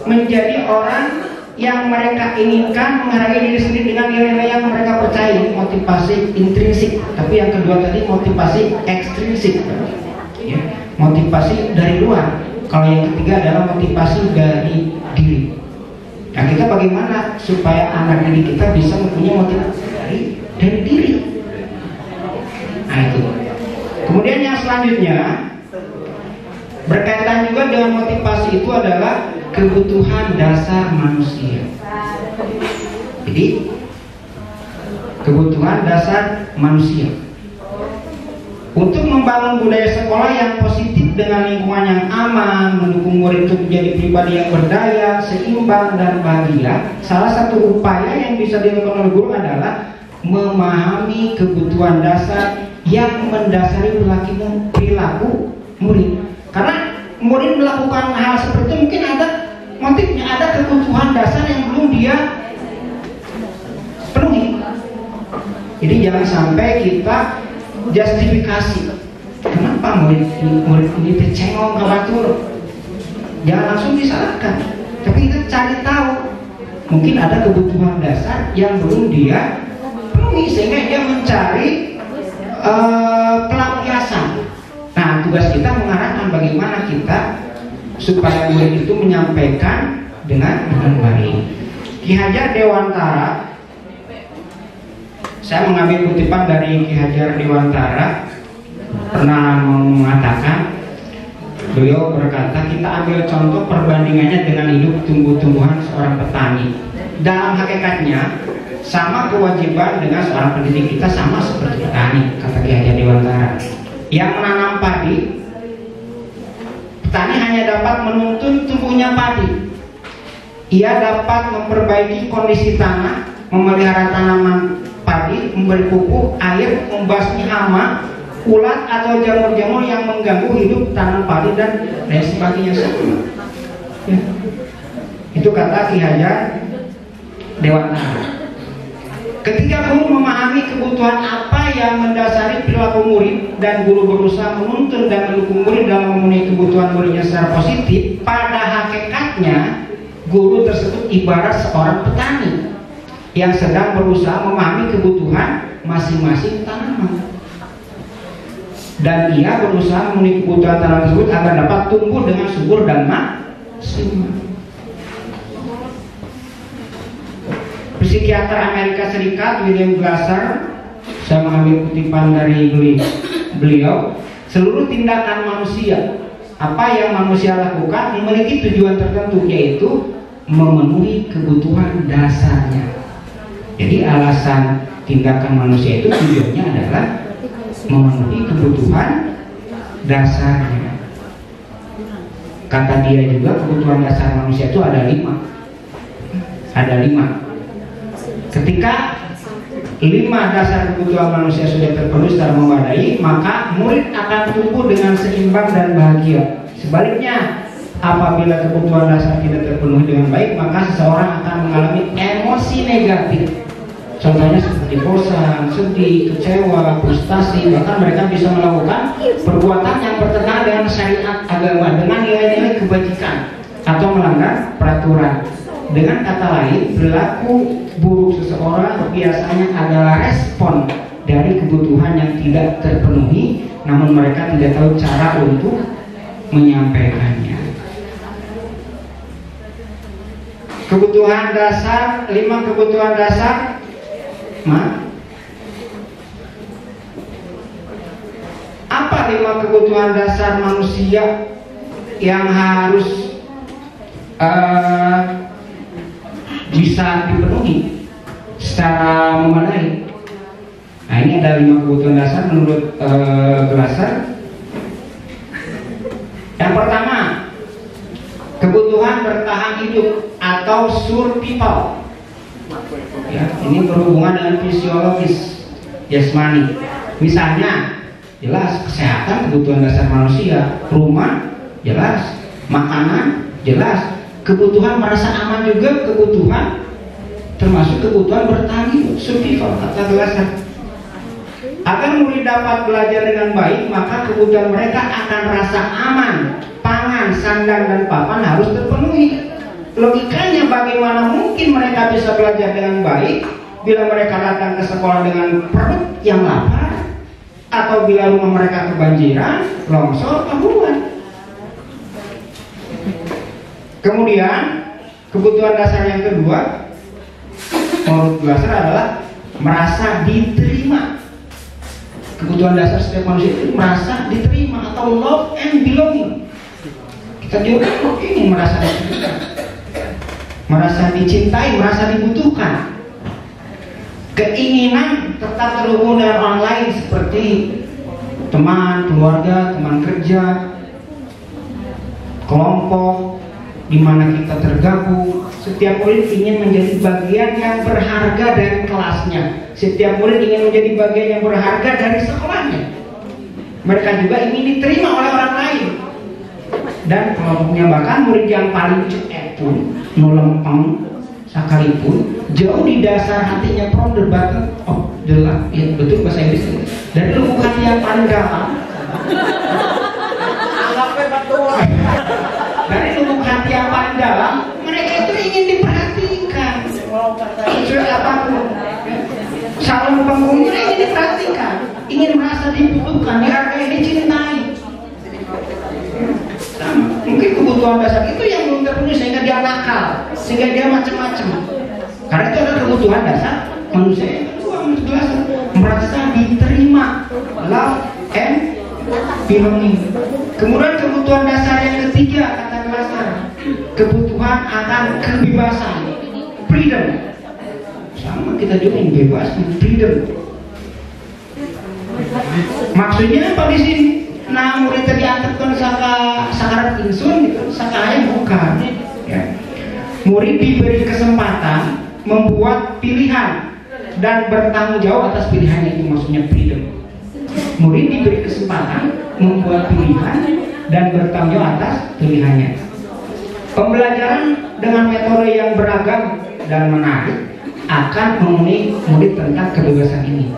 menjadi orang yang mereka inginkan, menghargai diri sendiri dengan nilai-nilai yang mereka percaya. Motivasi intrinsik. Tapi yang kedua tadi motivasi ekstrinsik, ya, motivasi dari luar. Kalau yang ketiga adalah motivasi dari diri. Nah, kita bagaimana supaya anak didik kita bisa mempunyai motivasi dari diri. Nah itu. Kemudian yang selanjutnya berkaitan juga dengan motivasi itu adalah kebutuhan dasar manusia. Jadi kebutuhan dasar manusia untuk membangun budaya sekolah yang positif dengan lingkungan yang aman, mendukung murid untuk menjadi pribadi yang berdaya, seimbang dan bahagia. Salah satu upaya yang bisa dilakukan oleh guru adalah memahami kebutuhan dasar yang mendasari perilaku murid. Karena murid melakukan hal seperti itu mungkin ada motifnya, ada kebutuhan dasar yang belum dia penuhi. Jadi jangan sampai kita justifikasi kenapa murid ini tercengong kabatur. Jangan langsung disalahkan, tapi kita cari tahu mungkin ada kebutuhan dasar yang belum dia penuhi sehingga dia mencari pelampiasan. Nah, tugas kita mengarahkan bagaimana kita supaya murid itu menyampaikan dengan baik. Ki Hajar Dewantara, saya mengambil kutipan dari Ki Hajar Dewantara, pernah mengatakan, beliau berkata, kita ambil contoh perbandingannya dengan hidup tumbuh-tumbuhan seorang petani. Dalam hakikatnya sama kewajiban dengan seorang pendidik, kita sama seperti petani, kata Ki Hajar Dewantara. Yang menanam padi, petani hanya dapat menuntun tumbuhnya padi. Ia dapat memperbaiki kondisi tanah, memelihara tanaman padi, memberi pupuk, air, membasmi hama, ulat atau jamur-jamur yang mengganggu hidup tanam padi dan lain sebagainya. Ya. Itu kata Ki Hajar Dewantara. Ketika guru memahami kebutuhan apa yang mendasari perilaku murid dan guru berusaha menuntun dan mendukung murid dalam memenuhi kebutuhan muridnya secara positif, pada hakikatnya guru tersebut ibarat seorang petani yang sedang berusaha memahami kebutuhan masing-masing tanaman. Dan ia berusaha memenuhi kebutuhan tanaman tersebut agar dapat tumbuh dengan subur dan maksimal. Psikiater Amerika Serikat William Glasser, saya mengambil kutipan dari beliau, seluruh tindakan manusia, apa yang manusia lakukan memiliki tujuan tertentu, yaitu memenuhi kebutuhan dasarnya. Jadi alasan tindakan manusia itu tujuannya adalah memenuhi kebutuhan dasarnya. Kata dia juga kebutuhan dasar manusia itu ada 5. Ada 5. Ketika 5 dasar kebutuhan manusia sudah terpenuhi secara memadai, maka murid akan tumbuh dengan seimbang dan bahagia. Sebaliknya, apabila kebutuhan dasar tidak terpenuhi dengan baik, maka seseorang akan mengalami emosi negatif. Contohnya seperti bosan, sedih, kecewa, frustasi, bahkan mereka bisa melakukan perbuatan yang bertentangan dengan syariat agama dengan nilai-nilai kebajikan atau melanggar peraturan. Dengan kata lain, perilaku buruk seseorang biasanya adalah respon dari kebutuhan yang tidak terpenuhi, namun mereka tidak tahu cara untuk menyampaikannya. Kebutuhan dasar, 5 kebutuhan dasar. Apa 5 kebutuhan dasar manusia yang harus bisa dipenuhi secara memadai? Nah, ini ada 5 kebutuhan dasar menurut Glasser. Yang pertama, kebutuhan bertahan hidup atau survival. Ya, ini berhubungan dengan fisiologis jasmani. Misalnya, jelas kesehatan kebutuhan dasar manusia, rumah jelas, makanan jelas, kebutuhan merasa aman juga kebutuhan, termasuk kebutuhan bertahan hidup, survival, kata Glasser. Agar murid dapat belajar dengan baik, maka kebutuhan mereka akan rasa aman, pangan, sandang, dan papan harus terpenuhi. Logikanya, bagaimana mungkin mereka bisa belajar dengan baik bila mereka datang ke sekolah dengan perut yang lapar, atau bila rumah mereka kebanjiran, longsor, ambulan. Kemudian kebutuhan dasar yang kedua menurut Glasser adalah merasa diterima. Kebutuhan dasar setiap manusia itu merasa diterima atau love and belonging. Kita juga ingin merasa diterima, merasa dicintai, merasa dibutuhkan. Keinginan tetap terhubung dengan orang lain seperti teman, keluarga, teman kerja, kelompok di mana kita tergabung Setiap murid ingin menjadi bagian yang berharga dari kelasnya. Setiap murid ingin menjadi bagian yang berharga dari sekolahnya. Mereka juga ingin diterima oleh orang lain. Dan kelompoknya bahkan murid yang paling cuek pun, nolempeng sekalipun, jauh di dasar hatinya perdebatan, oh jelas, ya betul bahasa Inggris. Dari lubuk hati yang paling dalam, dari lubuk hati yang paling dalam, mereka itu ingin diperhatikan. Sesuai apapun, calon penghuni ingin diperhatikan, ingin merasa dibutuhkan, dihargai, dicintai. Mungkin kebutuhan dasar itu yang belum terpenuhi sehingga dia nakal, sehingga dia macam-macam. Karena itu adalah kebutuhan dasar manusia yang kedua, merasa diterima, love and belonging. Kemudian kebutuhan dasar yang ketiga, kata Glasser, kebutuhan akan kebebasan, freedom. Sama kita juga yang bebas, freedom. Maksudnya apa di sini? Nah, murid tadi diantarkan sakarat insun gitu, sakaya bukan. Ya. Murid diberi kesempatan membuat pilihan dan bertanggung jawab atas pilihannya, itu maksudnya freedom. Murid diberi kesempatan membuat pilihan dan bertanggung jawab atas pilihannya. Pembelajaran dengan metode yang beragam dan menarik akan memenuhi murid tentang kebebasan ini.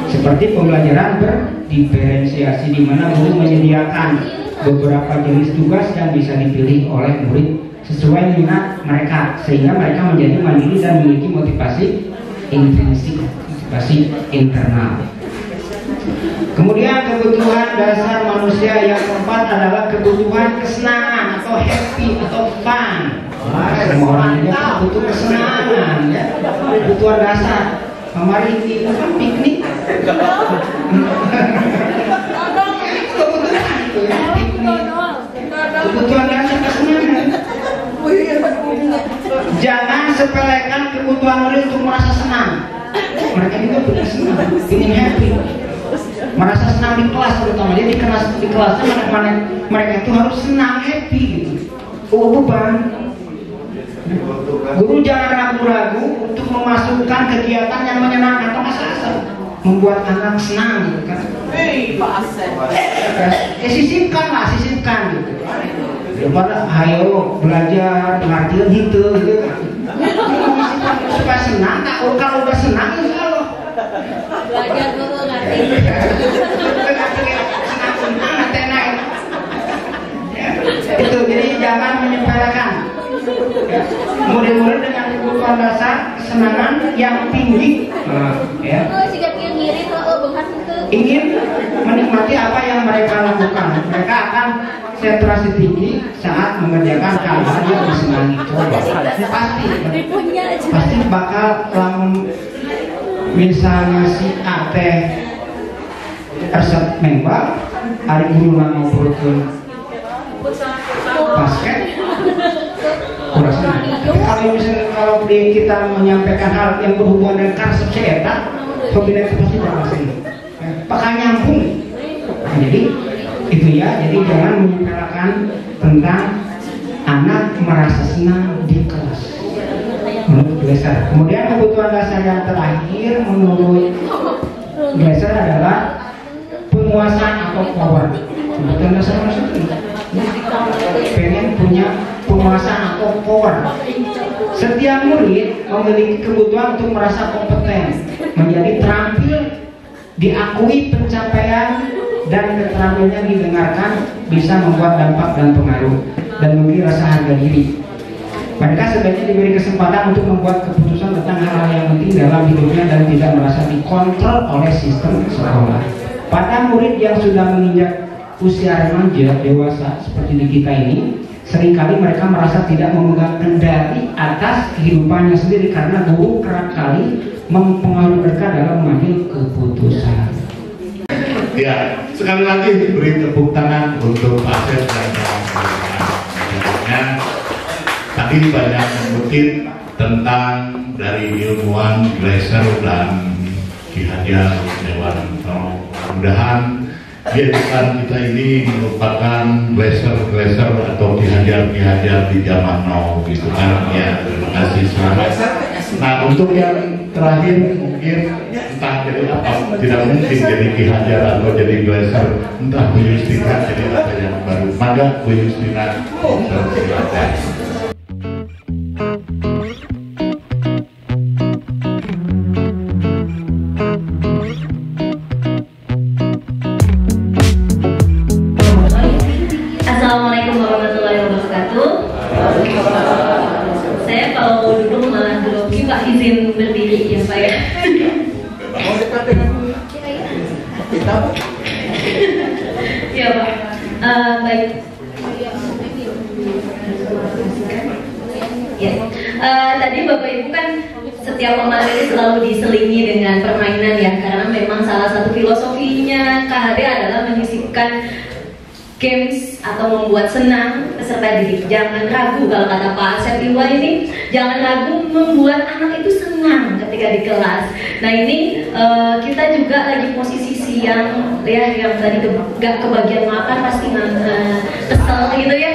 Seperti pembelajaran berdiferensiasi, di mana guru menyediakan beberapa jenis tugas yang bisa dipilih oleh murid sesuai minat mereka, sehingga mereka menjadi mandiri dan memiliki motivasi intrinsik, motivasi internal. Kemudian kebutuhan dasar manusia yang keempat adalah kebutuhan kesenangan atau happy atau fun. Semua orang ini butuh kesenangan, ya, kebutuhan dasar. Mari kita piknik. Kebutuhan dasar kesenangan. Jangan sepelekan kebutuhan murid untuk merasa senang. Mereka juga punya senang, ingin happy, merasa senang di kelas terutama. Jadi di kelasnya mereka itu harus senang, happy gitu. Beban. Guru jangan ragu-ragu untuk memasukkan kegiatan yang menyenangkan atau asal-asal, membuat anak senang gitu kan. Sisipkan lah, sisipkan gitu. Daripada ayo belajar pengertian gitu kan. Supaya senang, kalau udah senang insya Allah. Belajar dulu ngerti. Senang nanti naik. Itu jadi jangan menyepelekan. Murid-murid dengan kebutuhan dasar kesenangan yang tinggi, ya, ingin menikmati apa yang mereka lakukan. Mereka akan konsentrasi tinggi saat mengerjakan hal-hal yang disenangi. Coba pasti bakal misalnya si A teh resep membak, hari guru mau ngobrolkan basket. Kalau misalnya kita menyampaikan hal yang berhubungan dengan konsep eta, pembinaan itu pasti berhasil. Bakal nyambung. Nah, jadi itu ya. Jadi jangan menyepelekan tentang anak merasa senang di kelas. Menurut Glasser. Kemudian kebutuhan dasar yang terakhir menurut Glasser adalah penguasaan atau power. Kebutuhan dasar maksudnya pengen punya penguasaan atau power. Setiap murid memiliki kebutuhan untuk merasa kompeten, menjadi terampil, diakui pencapaian dan keterampilannya didengarkan, bisa membuat dampak dan pengaruh, dan memiliki rasa harga diri. Mereka sebaiknya diberi kesempatan untuk membuat keputusan tentang hal-hal yang penting dalam hidupnya dan tidak merasa dikontrol oleh sistem sekolah. Pada murid yang sudah menginjak usia remaja dewasa seperti di kita ini, seringkali mereka merasa tidak memegang kendali atas kehidupannya sendiri karena guru kerap kali mempengaruhi mereka dalam mengambil keputusan. Ya, sekali lagi beri tepuk tangan untuk Pak Asep dan kawan-kawan. Tadi banyak mengutip tentang dari ilmuwan Glasser dan Ki Hajar Dewan. Mudah-mudahan Gebetan kita ini merupakan blazer atau dihajar di zaman now gitu kan ya. Terima kasih selamat. Nah untuk yang terakhir mungkin entah jadi apa, tidak mungkin jadi dihajar atau jadi blazer, entah Bu Justina jadi apa yang baru. Maka Bu Justina silakan. Assalamualaikum warahmatullahi wabarakatuh. Saya kalau mau duduk malah grogi Pak, izin berdiri ya Pak ya. Mau dekat dengan kita? Ya Pak. Baik. Ya. Tadi Bapak Ibu kan setiap pemateri selalu diselingi dengan permainan ya, karena memang salah satu filosofinya KHD adalah menyisipkan games atau membuat senang peserta didik. Jangan ragu, kalau kata Pak Asep Iwa ini, jangan ragu membuat anak itu senang ketika di kelas. Nah ini kita juga lagi posisi siang ya, yang tadi gak kebagian makan pasti kesel gitu ya.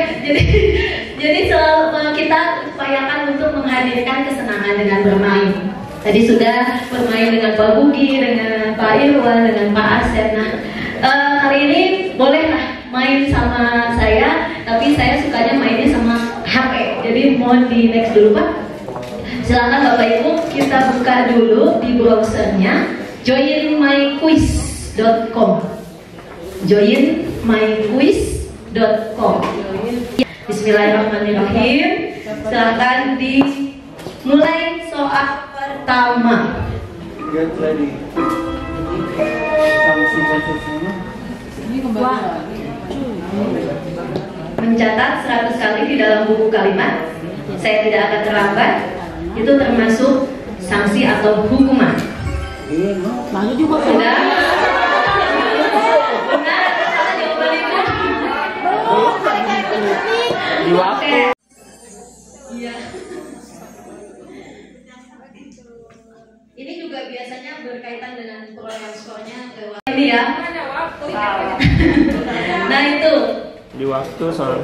Jadi selalu kita upayakan untuk menghadirkan kesenangan dengan bermain. Tadi sudah bermain dengan Pak Bugi, dengan Pak Irwan, dengan Pak Asep. Nah hari ini bolehlah main sama saya, tapi saya sukanya mainnya sama HP. Jadi mohon di next dulu Pak. Silakan Bapak Ibu, kita buka dulu di browsernya joinmyquiz.com. joinmyquiz.com. Bismillahirrahmanirrahim. Silakan dimulai soal pertama. Mencatat 100 kali di dalam buku kalimat. Saya tidak akan terlambat. Itu termasuk sanksi atau hukuman. Lalu juga sudah. Benar atau salah jawaban Ibu? Oke. Iya. Ini juga biasanya berkaitan dengan perolehan skornya ke ini ya. Nah itu di waktu soal.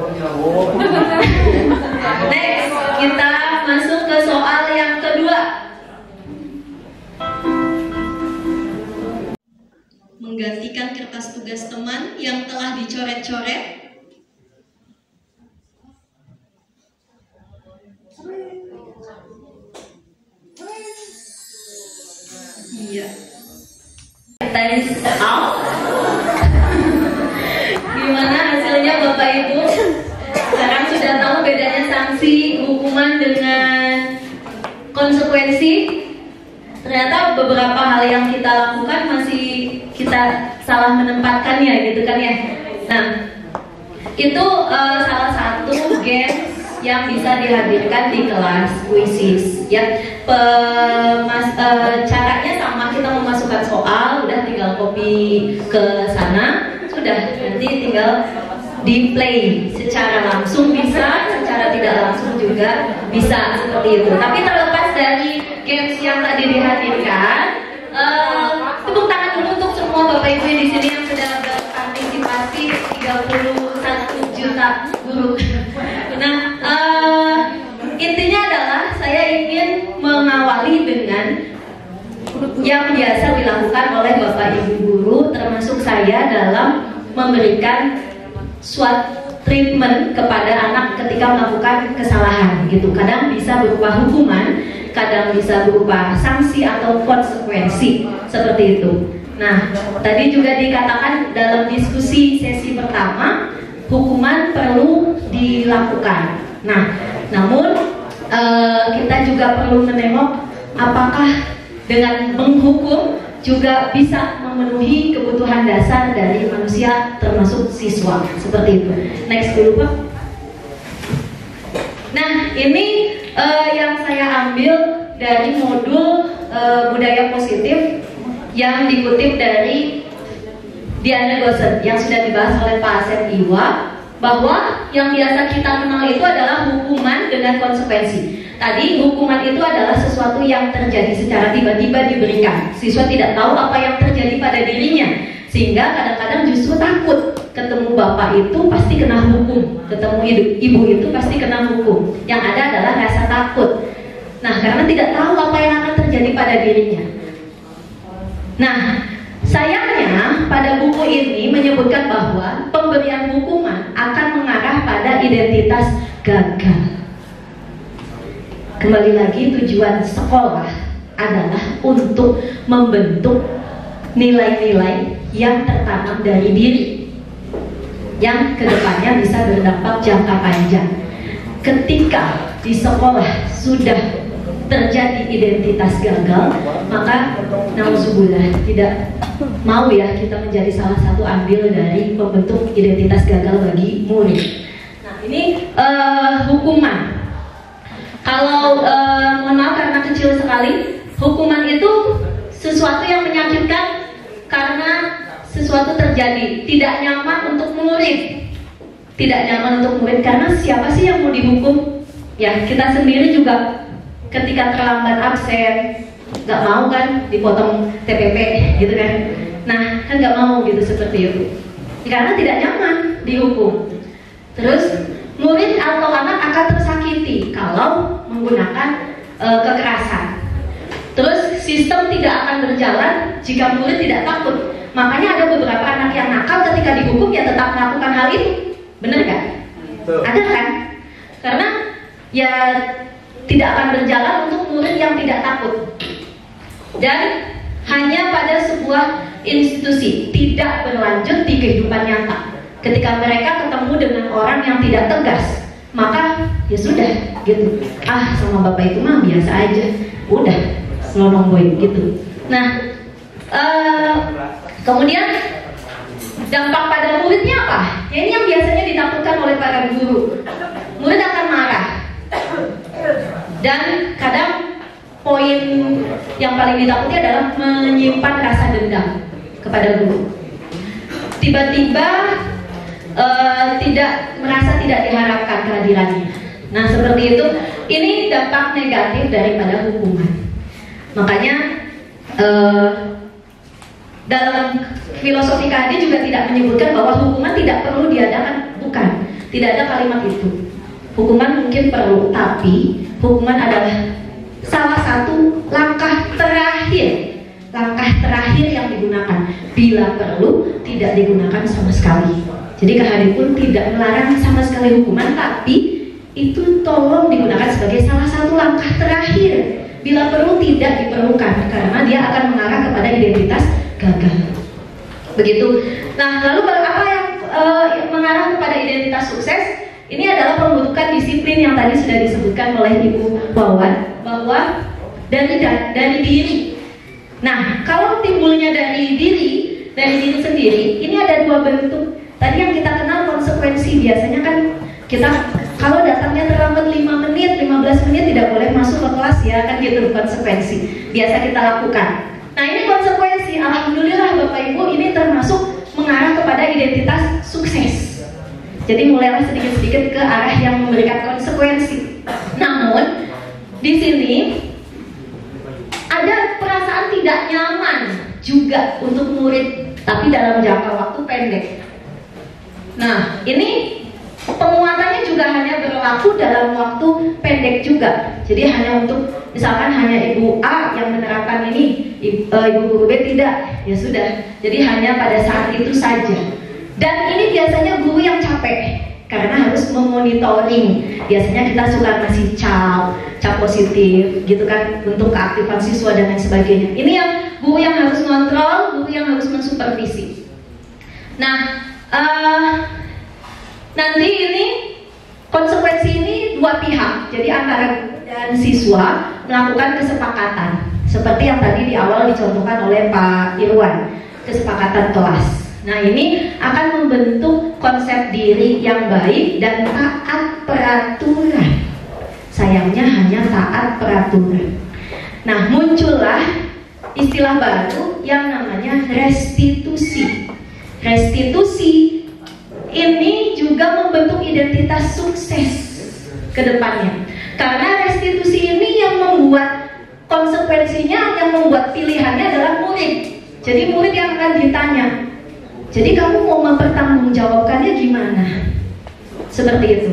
Next, kita masuk ke soal yang kedua. Menggantikan kertas tugas teman yang telah dicoret-coret. Iya. Time out. Gimana hasilnya Bapak Ibu? Sekarang sudah tahu bedanya sanksi, hukuman dengan konsekuensi. Ternyata beberapa hal yang kita lakukan masih kita salah menempatkannya gitu kan ya. Nah, itu salah satu games yang bisa dihadirkan di kelas kuisis ya. Caranya sama, kita memasukkan soal, udah tinggal copy ke sana, sudah nanti tinggal di play secara langsung bisa, secara tidak langsung juga bisa seperti itu. Tapi terlepas dari games yang tadi dihadirkan, tepuk tangan dulu untuk semua Bapak Ibu di sini yang sudah berpartisipasi 31 juta guru. Nah, intinya adalah saya ingin mengawali dengan yang biasa dilakukan oleh Bapak Ibu guru, termasuk saya, dalam memberikan suatu treatment kepada anak ketika melakukan kesalahan gitu. Kadang bisa berupa hukuman, kadang bisa berupa sanksi atau konsekuensi seperti itu. Nah, tadi juga dikatakan dalam diskusi sesi pertama, hukuman perlu dilakukan. Nah, namun kita juga perlu menengok apakah dengan menghukum juga bisa memenuhi kebutuhan dasar dari manusia termasuk siswa, seperti itu. Next dulu Pak. Nah ini yang saya ambil dari modul budaya positif yang dikutip dari Diana Gosen yang sudah dibahas oleh Pak Asep Iwa, bahwa yang biasa kita kenal itu adalah hukuman dengan konsekuensi. Tadi hukuman itu adalah sesuatu yang terjadi secara tiba-tiba diberikan. Siswa tidak tahu apa yang terjadi pada dirinya. Sehingga kadang-kadang justru takut ketemu bapak itu pasti kena hukum, ketemu ibu itu pasti kena hukum. Yang ada adalah rasa takut. Nah, karena tidak tahu apa yang akan terjadi pada dirinya. Nah, sayangnya pada buku ini menyebutkan bahwa pemberian hukuman akan mengarah pada identitas gagal. Kembali lagi, tujuan sekolah adalah untuk membentuk nilai-nilai yang tertanam dari diri, yang kedepannya bisa berdampak jangka panjang. Ketika di sekolah sudah terjadi identitas gagal, maka nauzubillah, tidak mau ya kita menjadi salah satu andil dari pembentuk identitas gagal bagi murid. Nah, ini hukuman. Kalau mohon maaf karena kecil sekali, hukuman itu sesuatu yang menyakitkan karena sesuatu terjadi, tidak nyaman untuk murid. Tidak nyaman untuk murid karena siapa sih yang mau dihukum? Ya, kita sendiri juga ketika terlambat absen, nggak mau kan dipotong TPP gitu kan. Nah, kan nggak mau gitu seperti itu. Karena tidak nyaman dihukum. Terus murid atau anak akan tersakiti kalau menggunakan kekerasan. Terus sistem tidak akan berjalan jika murid tidak takut. Makanya ada beberapa anak yang nakal ketika dihukum ya tetap melakukan hal itu. Benar kan? Ada kan? Karena ya tidak akan berjalan untuk murid yang tidak takut. Dan hanya pada sebuah institusi, tidak berlanjut di kehidupan nyata. Ketika mereka ketemu dengan orang yang tidak tegas, maka ya sudah gitu. Ah, sama bapak itu mah biasa aja. Udah, selonong boy gitu. Nah, kemudian dampak pada muridnya apa? Ya, ini yang biasanya ditakutkan oleh para guru. Murid akan marah. Dan kadang poin yang paling ditakuti adalah menyimpan rasa dendam kepada guru. Tiba-tiba merasa tidak diharapkan kehadirannya. Nah, seperti itu. Ini dampak negatif daripada hukuman. Makanya dalam filosofi KD juga tidak menyebutkan bahwa hukuman tidak perlu diadakan. Bukan, tidak ada kalimat itu. Hukuman mungkin perlu, tapi hukuman adalah salah satu langkah terakhir yang digunakan. Bila perlu, tidak digunakan sama sekali. Jadi KHD pun tidak melarang sama sekali hukuman, tapi itu tolong digunakan sebagai salah satu langkah terakhir. Bila perlu, tidak diperlukan, karena dia akan mengarah kepada identitas gagal. Begitu. Nah, lalu apa yang mengarah kepada identitas sukses? Ini adalah pembentukan disiplin yang tadi sudah disebutkan oleh Ibu Wawan, bahwa dari diri. Nah, kalau timbulnya dari diri sendiri, ini ada dua bentuk. Tadi yang kita kenal konsekuensi, biasanya kan kita kalau datangnya terlambat 5 menit, 15 menit tidak boleh masuk ke kelas ya, kan gitu konsekuensi. Biasa kita lakukan. Nah, ini konsekuensi. Alhamdulillah Bapak Ibu, ini termasuk mengarah kepada identitas sukses. Jadi mulailah sedikit-sedikit ke arah yang memberikan konsekuensi. Namun di sini ada perasaan tidak nyaman juga untuk murid, tapi dalam jangka waktu pendek. Nah, ini penguatannya juga hanya berlaku dalam waktu pendek juga. Jadi hanya untuk, misalkan hanya Ibu A yang menerapkan ini, Ibu Guru B tidak, ya sudah. Jadi hanya pada saat itu saja. Dan ini biasanya guru yang capek karena harus memonitoring. Biasanya kita suka ngasih cap positif gitu kan untuk keaktifan siswa dan lain sebagainya. Ini yang guru yang harus kontrol, guru yang harus mensupervisi. Nah, nanti ini konsekuensi ini dua pihak. Jadi antara guru dan siswa melakukan kesepakatan. Seperti yang tadi di awal dicontohkan oleh Pak Irwan, kesepakatan kelas. Nah, ini akan membentuk konsep diri yang baik dan taat peraturan. Sayangnya hanya taat peraturan. Nah, muncullah istilah baru yang namanya restitusi. Restitusi ini juga membentuk identitas sukses ke depannya. Karena restitusi ini yang membuat konsekuensinya, yang membuat pilihannya adalah murid. Jadi murid yang akan ditanya, Jadi kamu mau mempertanggungjawabkannya gimana? Seperti itu.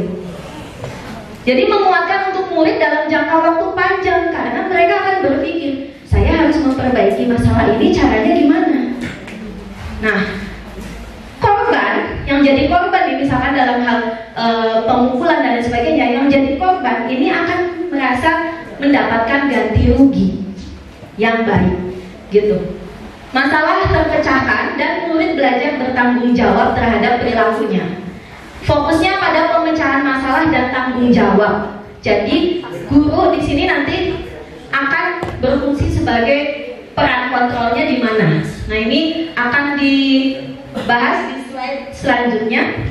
Jadi menguatkan untuk murid dalam jangka waktu panjang, karena mereka akan berpikir, saya harus memperbaiki masalah ini, caranya gimana? Nah, korban yang jadi korban misalkan dalam hal pemukulan dan sebagainya, yang jadi korban ini akan merasa mendapatkan ganti rugi yang baik, gitu. Masalah terpecahkan dan murid belajar bertanggung jawab terhadap perilakunya. Fokusnya pada pemecahan masalah dan tanggung jawab. Jadi guru di sini nanti akan berfungsi sebagai peran kontrolnya di mana. Nah, ini akan dibahas di slide selanjutnya.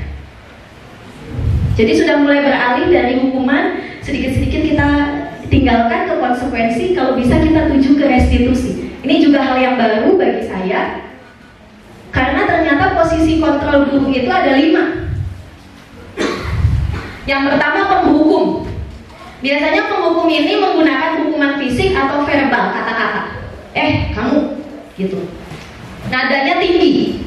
Jadi sudah mulai beralih dari hukuman, sedikit-sedikit kita tinggalkan ke konsekuensi, kalau bisa kita tuju ke restitusi. Ini juga hal yang baru bagi saya, karena ternyata posisi kontrol guru itu ada 5. Yang pertama, penghukum. Biasanya penghukum ini menggunakan hukuman fisik atau verbal, kata-kata. Kamu, gitu. Nadanya tinggi,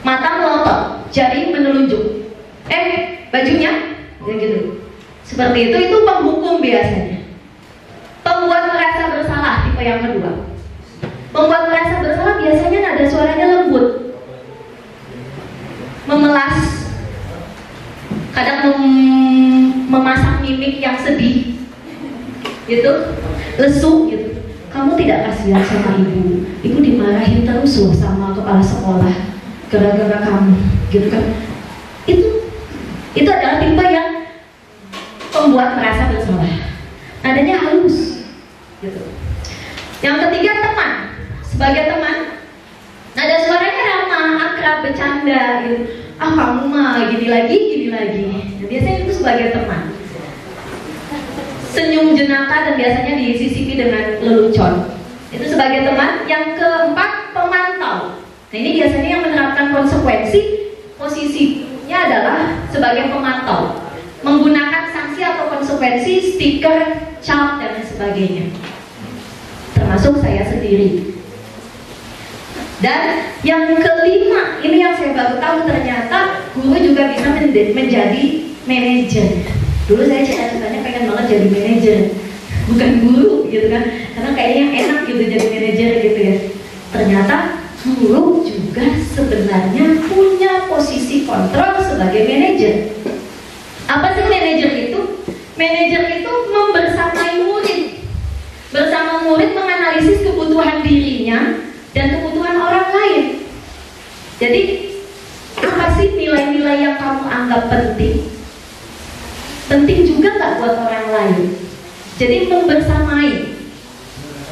mata melotot, jari menelunjuk. Bajunya, ya gitu. Seperti itu penghukum biasanya. Pembuat merasa bersalah, tipe yang kedua. Pembuat merasa bersalah biasanya nada suaranya lembut, memelas, kadang memasang mimik yang sedih, gitu, lesu, gitu. Kamu tidak kasihan sama ibu dimarahin terus loh sama kepala sekolah gara-gara kamu, gitu kan? Itu adalah tipe yang pembuat merasa bersalah. Nadanya halus, gitu. Yang ketiga, teman. Sebagai teman, nada suaranya ramah, akrab, bercanda, gitu. Kamu mah gini lagi. Nah, biasanya itu sebagai teman. Senyum jenaka dan biasanya disisipi dengan lelucon. Itu sebagai teman. Yang keempat, pemantau. Nah, ini biasanya yang menerapkan konsekuensi, posisinya adalah sebagai pemantau, menggunakan sanksi atau konsekuensi, stiker, cap, dan sebagainya. Termasuk saya sendiri. Dan yang kelima, ini yang saya baru tahu, ternyata guru juga bisa menjadi manajer. Dulu saya cita-citanya pengen banget jadi manajer, bukan guru gitu kan, karena kayaknya enak gitu jadi manajer gitu ya. Ternyata guru juga sebenarnya punya posisi kontrol sebagai manajer. Apa sih manajer itu? Manajer itu membersamai murid, bersama murid menganalisis kebutuhan dirinya dan kebutuhan orang lain. Jadi apa sih nilai-nilai yang kamu anggap penting? Penting juga nggak buat orang lain? Jadi membersamai,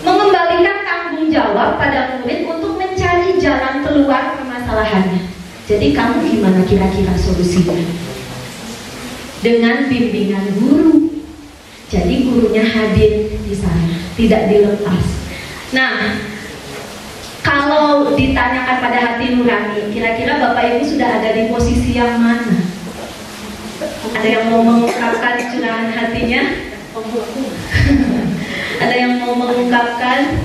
mengembalikan tanggung jawab pada murid untuk mencari jalan keluar permasalahannya. Jadi kamu gimana kira-kira solusinya? Dengan bimbingan guru. Jadi gurunya hadir di sana, tidak dilepas. Nah, kalau ditanyakan pada hati nurani, kira-kira Bapak Ibu sudah ada di posisi yang mana? Ada yang mau mengungkapkan curahan hatinya? Ada yang mau mengungkapkan?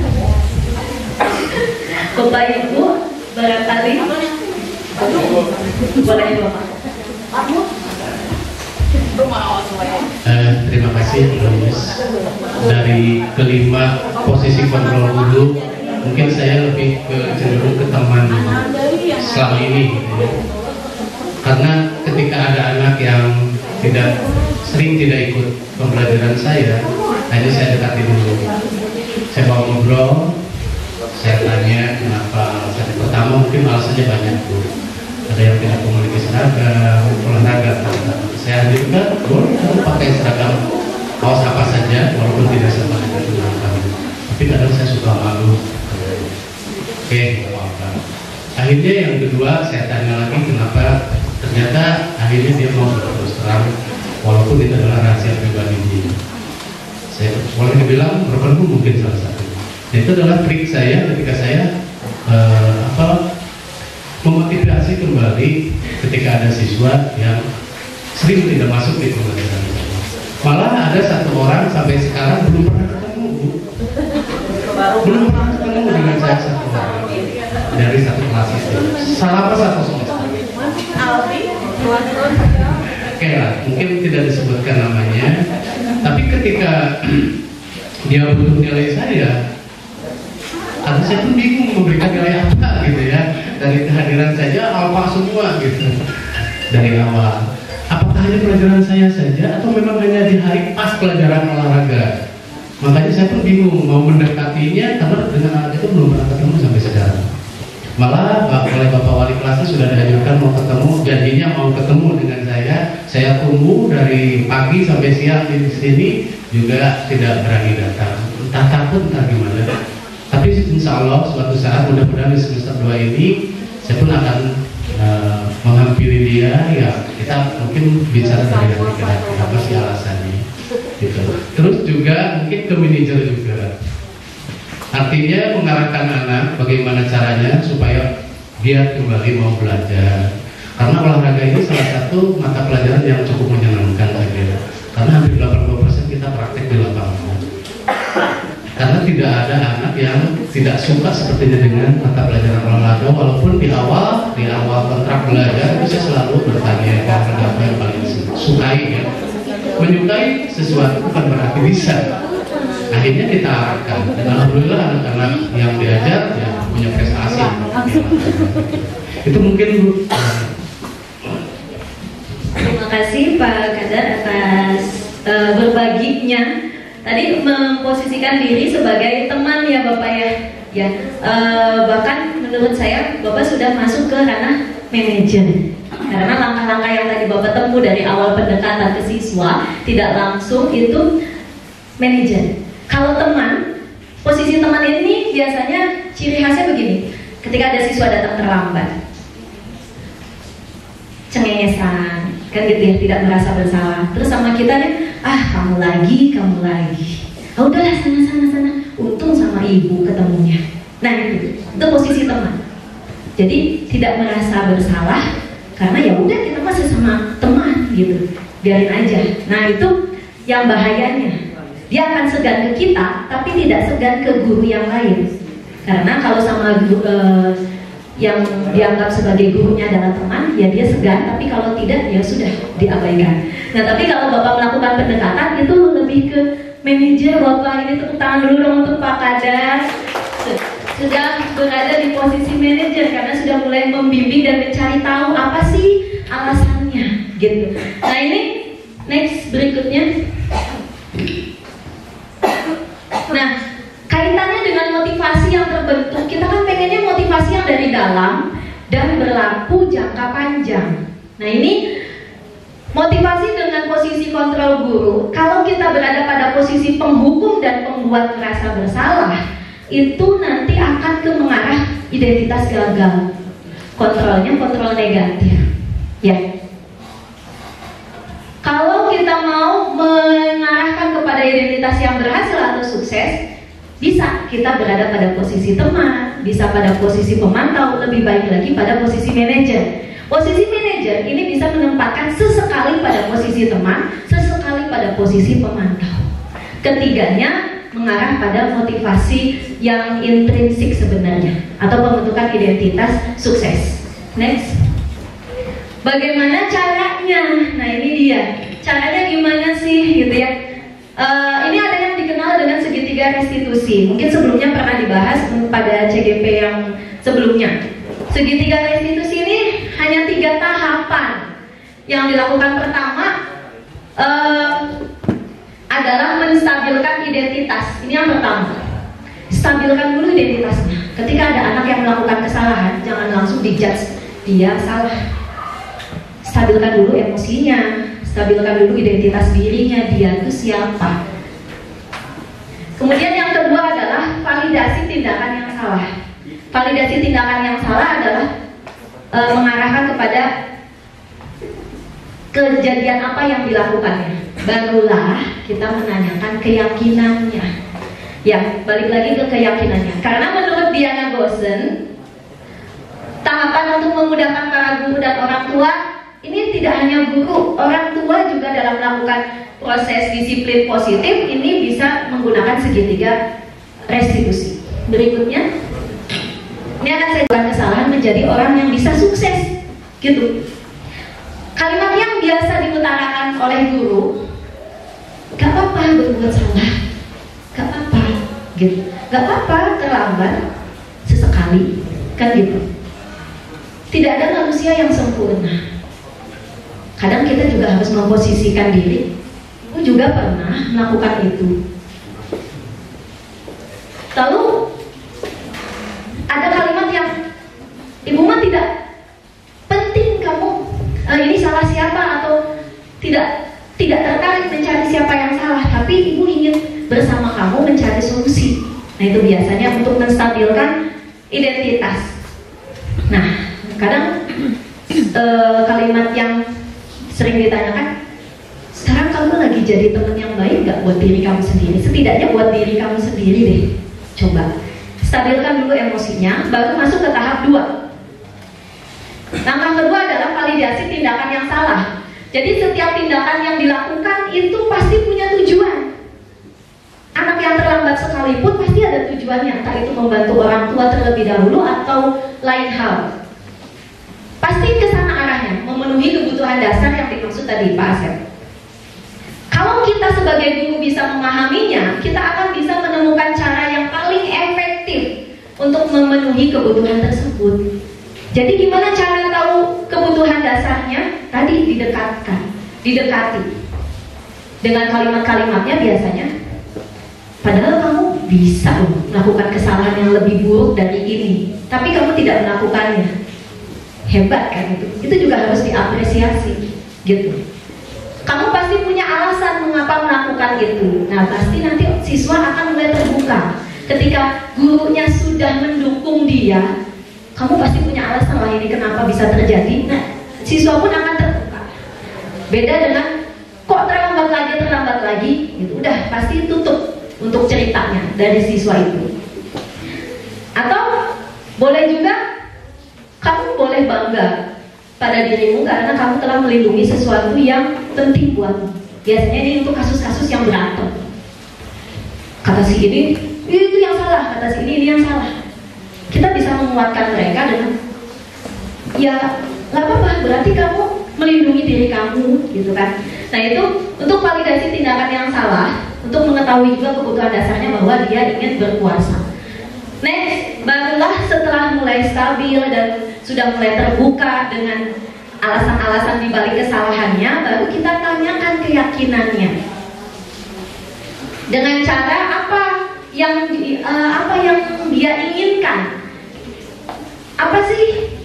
Bapak Ibu barangkali boleh Bapak. Terima kasih Miss. Dari kelima posisi kontrol guru, mungkin saya lebih cenderung ke teman selama ini gitu ya. Karena ketika ada anak yang sering tidak ikut pembelajaran saya, hanya saya dekati dulu. Saya bawa ngobrol, saya tanya kenapa alasannya. Pertama mungkin alasannya banyak Bu. Ada yang tidak memiliki seragam, olahraga. Saya anjurkan, boleh kamu pakai seragam kaos apa saja, walaupun tidak sama dengan tujuan kamu. Tapi kadang saya suka malu. Oke, apa-apa. Akhirnya yang kedua saya tanya lagi kenapa. Ternyata akhirnya dia mau berterus terang, walaupun itu adalah rahasia pribadi dia. Saya boleh dibilang berperlu mungkin salah satu. Itu adalah trik saya ketika saya memotivasi kembali ketika ada siswa yang sering tidak masuk di pembelajaran. Malah ada satu orang sampai sekarang belum pernah ketemu Bu. Belum pernah ketemu dengan saya satu orang. mempelajari satu kelas itu selama 1 semester. Oke lah, mungkin tidak disebutkan namanya, tapi ketika dia butuh nilai saya, karena saya pun bingung memberikan nilai apa gitu ya. Dari kehadiran saja alfa semua gitu dari awal. Apakah hanya pelajaran saya saja atau memang hanya di hari pas pelajaran olahraga? Makanya saya pun bingung mau mendekatinya karena dengan anak itu belum pernah ketemu sampai sekarang. Malah oleh Bapak Wali kelasnya sudah dianjurkan mau ketemu, janjinya mau ketemu dengan saya. Saya tunggu dari pagi sampai siang di sini juga tidak berani datang. Entah takut entah gimana. Tapi insya Allah suatu saat mudah-mudahan di semester 2 ini saya pun akan menghampiri dia, ya kita mungkin bicara dari hati ke hati apa sih alasannya gitu. Terus juga mungkin ke manajer juga, artinya mengarahkan anak bagaimana caranya supaya dia kembali mau belajar, karena olahraga ini salah satu mata pelajaran yang cukup menyenangkan saya kira, karena hampir 80% kita praktek di lapangan. Karena tidak ada anak yang tidak suka sepertinya dengan mata pelajaran olahraga, walaupun di awal kontrak belajar saya selalu bertanya olahraga apa yang paling sukai ya. Menyukai sesuatu bukan berarti bisa. Akhirnya kita arahkan, dan alhamdulillah anak-anak yang diajar ya punya prestasi. Itu mungkin Bu. Terima kasih Pak Kadar atas berbaginya. Tadi memposisikan diri sebagai teman ya Bapak ya. Bahkan menurut saya Bapak sudah masuk ke ranah manajer. Karena langkah-langkah yang tadi Bapak tempuh dari awal pendekatan ke siswa tidak langsung itu manajer. Kalau teman, posisi teman ini biasanya ciri khasnya begini. Ketika ada siswa datang terlambat, cengengesan, kan gitu ya, tidak merasa bersalah. Terus sama kita nih, kamu lagi. Udahlah sana. Untung sama ibu ketemunya. Nah itu posisi teman. Jadi tidak merasa bersalah karena ya udah kita masih sama teman gitu, biarin aja. Nah itu yang bahayanya. Dia akan segan ke kita, tapi tidak segan ke guru yang lain. Karena kalau sama yang dianggap sebagai gurunya adalah teman, ya dia segan, tapi kalau tidak, ya sudah diabaikan. Nah, tapi kalau Bapak melakukan pendekatan, itu lebih ke manajer. Bapak ini tepuk tangan dulu dong untuk Pak Kadar. Sudah berada di posisi manajer, karena sudah mulai membimbing dan mencari tahu apa sih alasannya, gitu. Nah, ini next berikutnya. Nah, kaitannya dengan motivasi yang terbentuk, kita kan pengennya motivasi yang dari dalam dan berlaku jangka panjang. Nah ini motivasi dengan posisi kontrol guru. Kalau kita berada pada posisi penghukum dan pembuat merasa bersalah, itu nanti akan ke mengarah identitas gagal. Kontrolnya kontrol negatif. Ya. Kalau kita mau mengarahkan kepada identitas yang berhasil atau sukses, bisa kita berada pada posisi teman, bisa pada posisi pemantau, lebih baik lagi pada posisi manajer. Posisi manajer ini bisa menempatkan sesekali pada posisi teman, sesekali pada posisi pemantau. Ketiganya mengarah pada motivasi yang intrinsik sebenarnya, atau pembentukan identitas sukses. Next. Bagaimana caranya? Nah ini dia. Caranya gimana sih gitu ya? Ini ada yang dikenal dengan segitiga restitusi. Mungkin sebelumnya pernah dibahas pada CGP yang sebelumnya. Segitiga restitusi ini hanya 3 tahapan. Yang dilakukan pertama adalah menstabilkan identitas. Ini yang pertama. Stabilkan dulu identitasnya. Ketika ada anak yang melakukan kesalahan, jangan langsung dijudge dia salah. Stabilkan dulu emosinya, stabilkan dulu identitas dirinya, dia itu siapa. Kemudian yang kedua adalah validasi tindakan yang salah. Validasi tindakan yang salah adalah mengarahkan kepada kejadian apa yang dilakukannya. Barulah kita menanyakan keyakinannya. Ya, balik lagi ke keyakinannya. Karena menurut Diana Gosen, tahapan untuk memudahkan para guru dan orang tua ini tidak hanya guru, orang tua juga dalam melakukan proses disiplin positif ini bisa menggunakan segitiga restitusi. Berikutnya, Ini akan saya bukan kesalahan menjadi orang yang bisa sukses, gitu. Kalimat yang biasa diutarakan oleh guru, gak apa-apa berbuat salah, gak apa-apa, gitu. Gak apa-apa terlambat sesekali, kan gitu. Tidak ada manusia yang sempurna. Kadang kita juga harus memposisikan diri. Aku juga pernah melakukan itu. Lalu ada kalimat yang ibu mah tidak penting kamu ini salah siapa atau tidak tertarik mencari siapa yang salah, tapi ibu ingin bersama kamu mencari solusi. Nah itu biasanya untuk menstabilkan identitas. Nah kadang kalimat yang sering ditanyakan, sekarang kamu lagi jadi teman yang baik gak buat diri kamu sendiri? Setidaknya buat diri kamu sendiri deh. Coba stabilkan dulu emosinya, baru masuk ke tahap 2. Langkah kedua adalah validasi tindakan yang salah. Jadi setiap tindakan yang dilakukan itu pasti punya tujuan. Anak yang terlambat sekalipun pasti ada tujuannya, entah itu membantu orang tua terlebih dahulu atau lain hal. Pasti ke sana arahnya, memenuhi kebutuhan dasar yang dimaksud tadi Pak Asep. Kalau kita sebagai guru bisa memahaminya, kita akan bisa menemukan cara yang paling efektif untuk memenuhi kebutuhan tersebut. Jadi gimana cara tahu kebutuhan dasarnya? Tadi didekati dengan kalimat-kalimatnya biasanya. Padahal kamu bisa melakukan kesalahan yang lebih buruk dari ini, tapi kamu tidak melakukannya. Hebat kan itu? Itu juga harus diapresiasi, gitu. Kamu pasti punya alasan mengapa melakukan itu. Nah pasti nanti siswa akan mulai terbuka. Ketika gurunya sudah mendukung dia, kamu pasti punya alasan lah ini kenapa bisa terjadi. Nah siswa pun akan terbuka. Beda dengan kok terlambat lagi, gitu. Udah pasti tutup untuk ceritanya dari siswa itu. Atau boleh juga kamu boleh bangga pada dirimu karena kamu telah melindungi sesuatu yang penting buatmu. Biasanya ini untuk kasus-kasus yang berantem. Kata si ini itu yang salah, kata si ini yang salah. Kita bisa menguatkan mereka dengan ya gak apa-apa, berarti kamu melindungi diri kamu, gitu kan. Nah itu untuk validasi tindakan yang salah, untuk mengetahui juga kebutuhan dasarnya bahwa dia ingin berkuasa. Next, barulah setelah mulai stabil dan sudah mulai terbuka dengan alasan-alasan dibalik kesalahannya, baru kita tanyakan keyakinannya. Dengan cara apa yang dia inginkan? Apa sih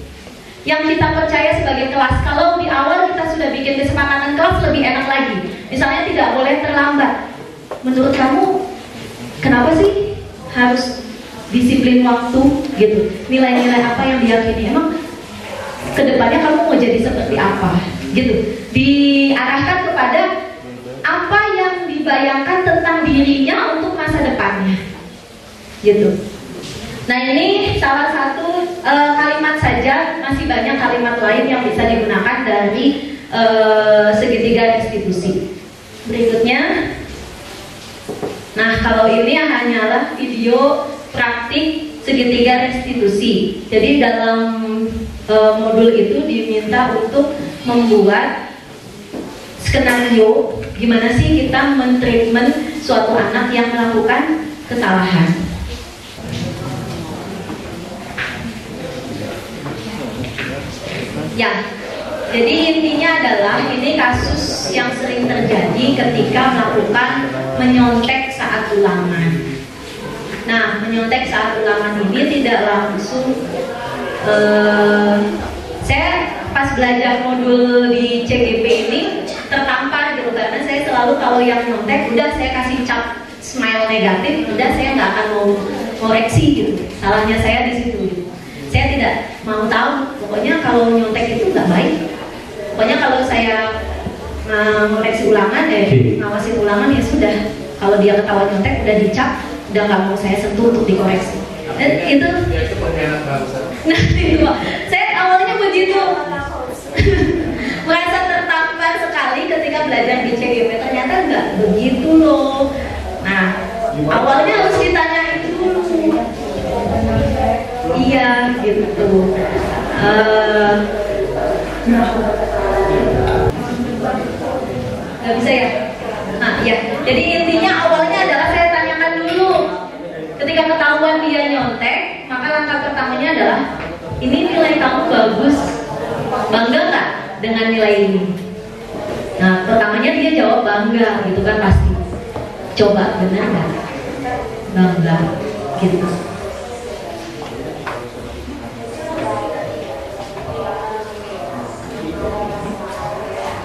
yang kita percaya sebagai kelas? Kalau di awal kita sudah bikin kesepakatan kelas, lebih enak lagi. Misalnya tidak boleh terlambat. Menurut kamu kenapa sih harus disiplin waktu, gitu? Nilai-nilai apa yang diyakini? Emang kedepannya kamu mau jadi seperti apa, gitu? Diarahkan kepada apa yang dibayangkan tentang dirinya untuk masa depannya, gitu. Nah ini salah satu kalimat saja, masih banyak kalimat lain yang bisa digunakan dari segitiga restitusi. Berikutnya, nah kalau ini hanyalah video praktik segitiga restitusi. Jadi dalam modul itu diminta untuk membuat skenario gimana sih kita mentreatment suatu anak yang melakukan kesalahan. Ya, jadi intinya adalah ini kasus yang sering terjadi ketika melakukan menyontek saat ulangan. Nah, menyontek saat ulangan ini tidak langsung saya pas belajar modul di CGP ini tertampar gitu, karena saya selalu kalau yang nyontek udah saya kasih cap smile negatif, udah saya nggak akan mau koreksi gitu. Salahnya saya di situ gitu. Saya tidak mau tahu, pokoknya kalau nyontek itu nggak baik. Pokoknya kalau saya ngoreksi ulangan, ngawasin ulangan ya sudah. Kalau dia ketahuan nyontek udah dicap, udah nggak mau saya sentuh untuk dikoreksi. Dan itu. Nah itu, saya awalnya begitu, merasa tertampar sekali ketika belajar di CGP. Ternyata nggak begitu loh. Nah awalnya harus ditanyain dulu. Iya, Gak bisa ya? Nah ya, jadi intinya awalnya adalah saya tanyakan dulu. Ketika ketahuan dia nyontek, maka langkah pertamanya adalah, ini nilai kamu bagus, bangga nggak dengan nilai ini? Nah pertamanya dia jawab bangga gitu kan pasti. Coba benar nggak? Bangga gitu.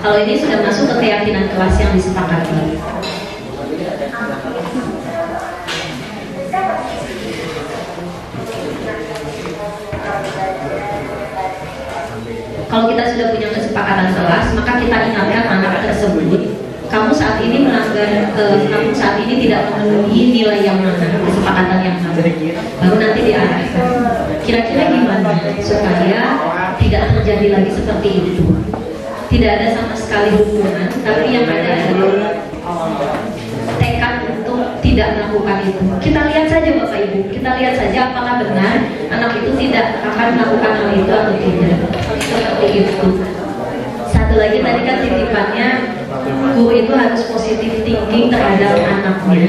Kalau ini sudah masuk ke keyakinan kelas yang disepakati. Kalau kita sudah punya kesepakatan kelas, maka kita ingatkan anak tersebut, kamu saat ini melanggar, kamu saat ini tidak memenuhi nilai yang mana, kesepakatan yang mana. Baru nanti diarahkan. Kira-kira gimana supaya tidak terjadi lagi seperti itu? Tidak ada sama sekali hukuman, tapi yang ada adalah tekad untuk tidak melakukan itu. Kita lihat saja Bapak Ibu, kita lihat saja apakah benar anak itu tidak akan melakukan hal itu atau tidak. Seperti itu. Satu lagi tadi kan titipannya, guru itu harus positif thinking terhadap anaknya.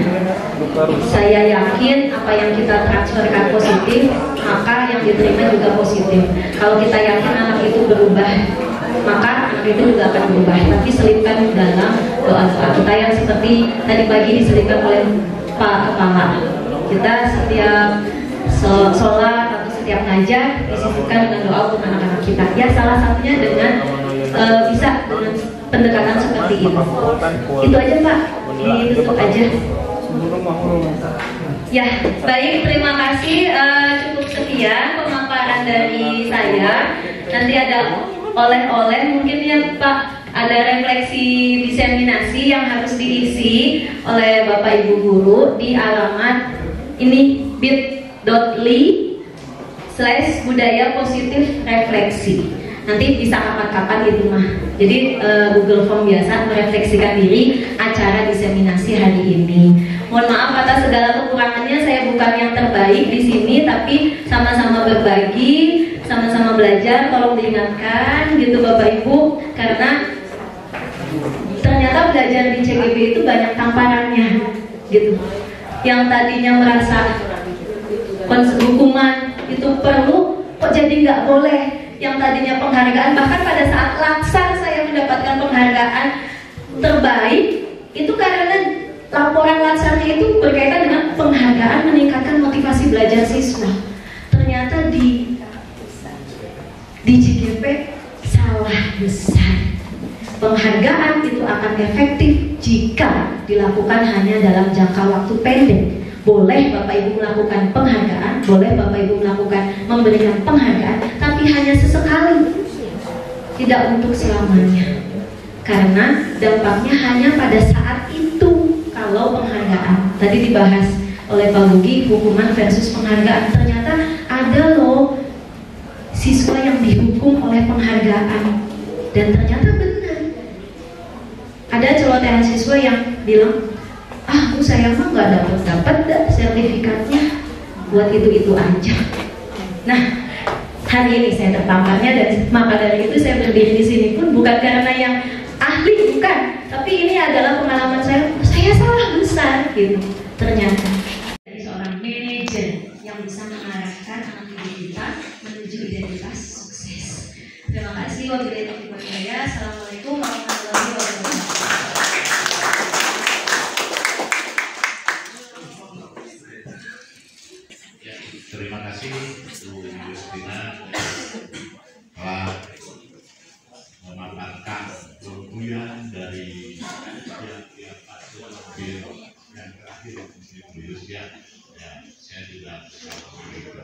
Saya yakin apa yang kita transferkan positif, maka yang diterima juga positif. Kalau kita yakin anak itu berubah, maka anak itu juga akan berubah. Tapi selipkan dalam doa-doa kita yang seperti tadi pagi diselipkan oleh Pak Kepala. Kita setiap sholat atau setiap ngajak disisipkan dengan doa untuk anak-anak kita. Ya salah satunya dengan bisa dengan pendekatan seperti itu. Itu aja Pak, ditutup aja. Ya, baik, terima kasih. Cukup sekian pemaparan dari saya. Nanti ada oleh-oleh mungkin ya Pak, ada refleksi diseminasi yang harus diisi oleh Bapak Ibu guru di alamat ini bit.ly/budaya positif refleksi. Nanti bisa kapan-kapan itu mah. Jadi Google Form biasa merefleksikan diri acara diseminasi hari ini. Mohon maaf atas segala kekurangannya, saya bukan yang terbaik di sini, tapi sama-sama berbagi, sama-sama belajar. Tolong diingatkan gitu Bapak Ibu, karena ternyata belajar di CGB itu banyak tamparannya gitu. Yang tadinya merasa hukuman itu perlu, kok jadi nggak boleh. Yang tadinya penghargaan, bahkan pada saat laksar saya mendapatkan penghargaan terbaik, itu karena laporan laksarnya itu berkaitan dengan penghargaan meningkatkan motivasi belajar siswa. Ternyata di CGP salah besar. Penghargaan itu akan efektif jika dilakukan hanya dalam jangka waktu pendek. Boleh Bapak Ibu melakukan penghargaan, boleh Bapak Ibu melakukan memberikan penghargaan, tapi hanya sesekali, tidak untuk selamanya. Karena dampaknya hanya pada saat itu. Kalau penghargaan tadi dibahas oleh Pak Bugi, hukuman versus penghargaan, ternyata ada loh siswa yang dihukum oleh penghargaan, dan ternyata benar. Ada celotehan siswa yang bilang, Bu saya mah nggak dapat sertifikatnya, buat itu aja. Nah, hari ini saya terpamparnya, dan maka dari itu saya berdiri di sini pun bukan karena yang ahli, bukan, tapi ini adalah pengalaman saya salah besar gitu. Ternyata dari seorang manajer yang bisa mengarahkan anak didik kita menuju identitas sukses. Terima kasih. Wabillahi taufiq wal hidayah. Assalamualaikum warahmatullahi wabarakatuh. Terima kasih Bu Justina telah memaparkan keunggulan dari tiap-tiap hasil yang terakhir Bu Justina. Ya, saya juga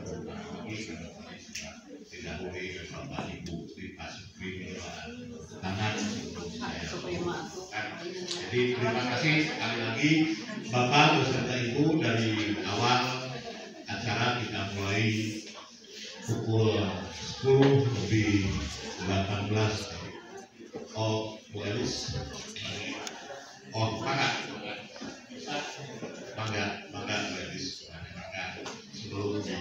berulang lagi karena tadi sudah didahului Bapak Ibu Pak Supri tangan untuk saya lakukan. Jadi terima kasih sekali lagi Bapak beserta Ibu. Dari awal acara kita mulai pukul 10 lebih 18. Oh, Bu Elis. Oh, Mangga Bu Elis. Mangga sebelum di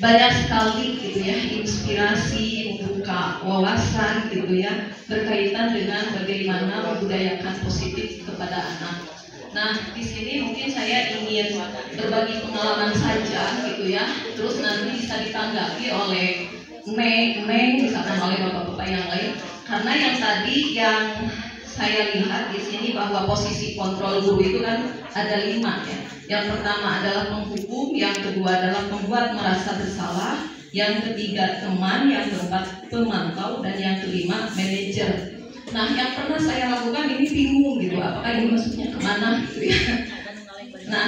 banyak sekali gitu ya inspirasi, membuka wawasan gitu ya berkaitan dengan bagaimana membudayakan positif kepada anak. Nah, di sini mungkin saya ingin berbagi pengalaman saja gitu ya, terus nanti bisa ditanggapi oleh Meng, misalkan oleh bapak-bapak yang lain. Karena yang tadi yang saya lihat di sini bahwa posisi kontrol guru itu kan ada 5 ya. Yang pertama adalah penghukum, yang kedua adalah membuat merasa bersalah, yang ketiga teman, yang keempat pemantau, dan yang kelima manajer. Nah, yang pernah saya lakukan ini bingung gitu, apakah ini maksudnya kemana gitu ya. Nah,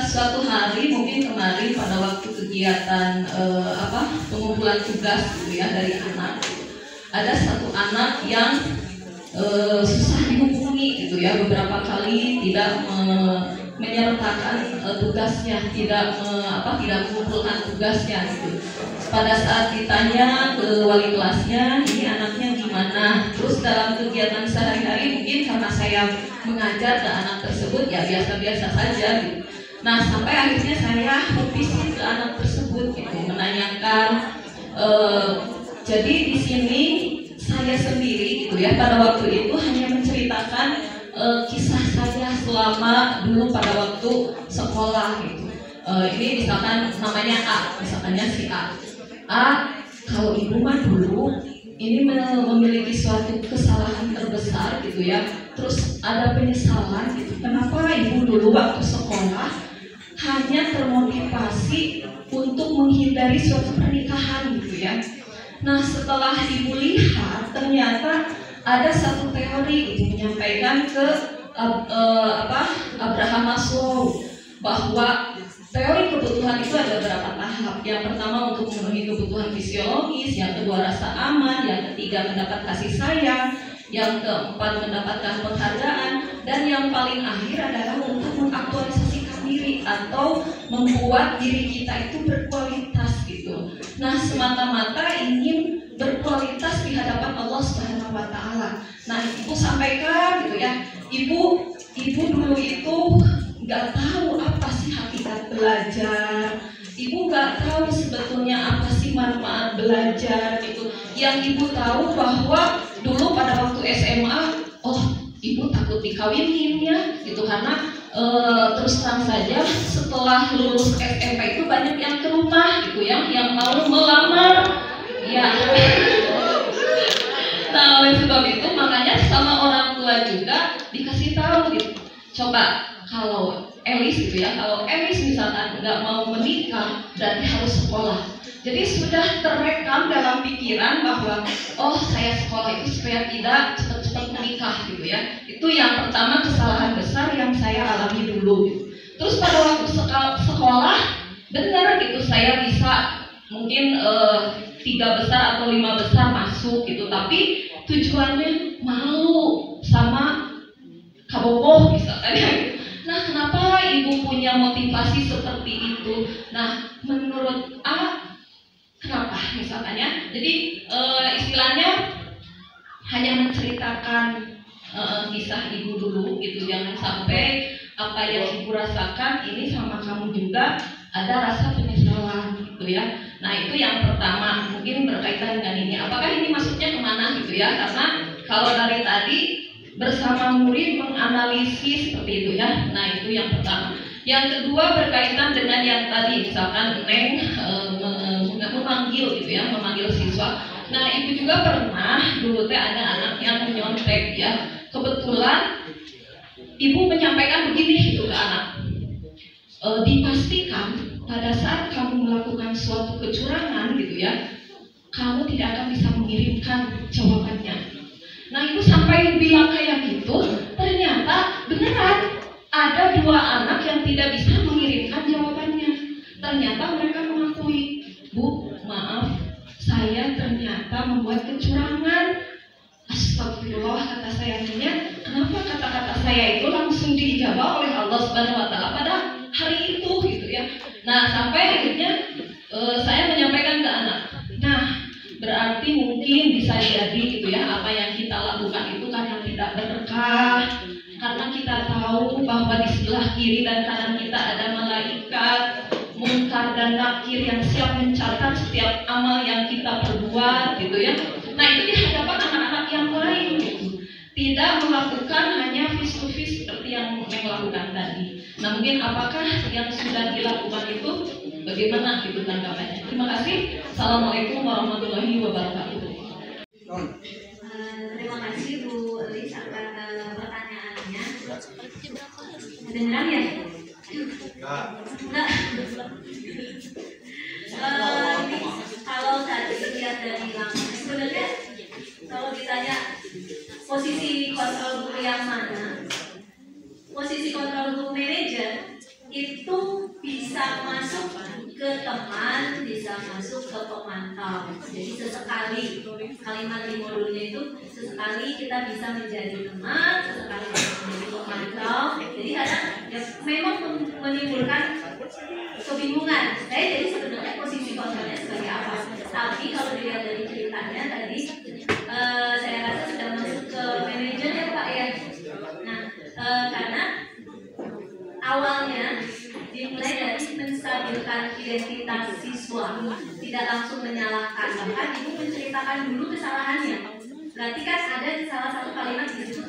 suatu hari mungkin kemarin pada waktu kegiatan pengumpulan tugas gitu ya dari anak, ada satu anak yang susah dihubungi gitu ya, beberapa kali tidak menyertakan tugasnya, tidak mengumpulkan tugasnya gitu. Pada saat ditanya ke wali kelasnya, ini anaknya gimana? Terus dalam kegiatan sehari-hari mungkin karena saya mengajar ke anak tersebut ya biasa-biasa saja gitu. Nah, sampai akhirnya saya visit ke anak tersebut gitu, menanyakan jadi di sini saya sendiri gitu ya pada waktu itu hanya menceritakan kisah saya selama dulu pada waktu sekolah gitu. Ini misalkan namanya A, misalkannya si A, kalau ibu mah dulu ini memiliki suatu kesalahan terbesar gitu ya, terus ada penyesalan gitu, kenapa ibu dulu waktu sekolah hanya termotivasi untuk menghindari suatu pernikahan gitu ya. Nah, setelah ibu lihat ternyata ada satu teori gitu menyampaikan ke Abraham Maslow bahwa teori kebutuhan itu ada beberapa tahap. Yang pertama untuk memenuhi kebutuhan fisiologis, yang kedua rasa aman, yang ketiga mendapat kasih sayang, yang keempat mendapatkan penghargaan, dan yang paling akhir adalah untuk mengaktualisasikan diri atau membuat diri kita itu berkualitas gitu. Nah, semata-mata ingin berkualitas di hadapan Allah Subhanahu wa Ta'ala. Nah, ibu sampaikan gitu ya, ibu dulu itu nggak tahu apa sih hakikat belajar, ibu nggak tahu sebetulnya apa sih manfaat belajar gitu. Yang ibu tahu bahwa dulu pada waktu SMA, ibu takut dikawinin ya gitu, karena terus terang saja setelah lulus SMP itu banyak yang ke rumah gitu ya, yang mau melamar ya. Nah, oleh sebab itu makanya sama orang tua juga dikasih tahu gitu, coba kalau Elis gitu ya, kalau Elis misalkan nggak mau menikah berarti harus sekolah. Jadi sudah terekam dalam pikiran bahwa saya sekolah itu supaya tidak cepat-cepat menikah gitu ya. Itu yang pertama kesalahan besar yang saya alami dulu gitu. Terus pada waktu sekolah benar gitu, saya bisa mungkin 3 besar atau 5 besar masuk gitu, tapi tujuannya malu sama kabogoh misalkan ya. Nah, kenapa ibu punya motivasi seperti itu? Nah, menurut A, kenapa misalkan ya? Jadi istilahnya hanya menceritakan kisah ibu dulu gitu, jangan sampai apa yang ibu rasakan ini sama kamu juga ada rasa penyesalan gitu ya. Nah, itu yang pertama, mungkin berkaitan dengan ini. Apakah ini maksudnya kemana gitu ya? Karena kalau dari tadi bersama murid menganalisis seperti itu ya. Nah, itu yang pertama. Yang kedua berkaitan dengan yang tadi misalkan Neng memanggil gitu ya, memanggil siswa. Nah, ibu juga pernah dulu ada anak yang menyontek ya. Kebetulan ibu menyampaikan begini gitu ke anak. Dipastikan pada saat kamu melakukan suatu kecurangan gitu ya, kamu tidak akan bisa mengirimkan jawabannya. Nah, ibu sampai bilang kayak gitu, ternyata beneran ada 2 anak yang tidak bisa mengirimkan jawabannya. Ternyata mereka mengakui, Bu, maaf, saya ternyata membuat kecurangan. Astagfirullah, kata saya hanya, kenapa kata-kata saya itu langsung dijawab oleh Allah Subhanahu wa Ta'ala pada hari itu gitu ya. Nah, sampai akhirnya saya menyampaikan ke anak, nah berarti mungkin bisa jadi gitu ya, apa yang kita lakukan itu karena tidak berkah, karena kita tahu bahwa di sebelah kiri dan kanan kita ada malaikat. mungkar dan nakir, yang siap mencatat setiap amal yang kita perbuat gitu ya. Nah itu di hadapan anak-anak yang lain gitu. Tidak melakukan hanya face to face seperti yang melakukan tadi. Nah mungkin apakah yang sudah dilakukan itu bagaimana gitu tanggapannya? Terima kasih. Assalamualaikum warahmatullahi wabarakatuh. Terima kasih Bu Elis atas pertanyaannya. Kedengeran ya? Enggak. Kalau tadi lihat dari langsung, sebenarnya kalau ditanya posisi kontrol guru yang mana, posisi kontrol guru manajer itu bisa masuk ke teman, bisa masuk ke pemantau. Jadi sesekali, kalimat di modulnya itu sesekali kita bisa menjadi teman, sesekali menjadi pemantau. Jadi kadang ya, memang menimbulkan kebingungan. Jadi sebenarnya posisi kontrolnya sebagai apa? Tapi kalau dilihat dari ceritanya tadi, saya rasa sudah masuk ke manajernya Pak ya. Nah, karena awalnya dimulai dari menstabilkan identitas siswa, tidak langsung menyalahkan, bahkan ibu menceritakan dulu kesalahannya. Berarti kan ada salah satu kalimat di situ,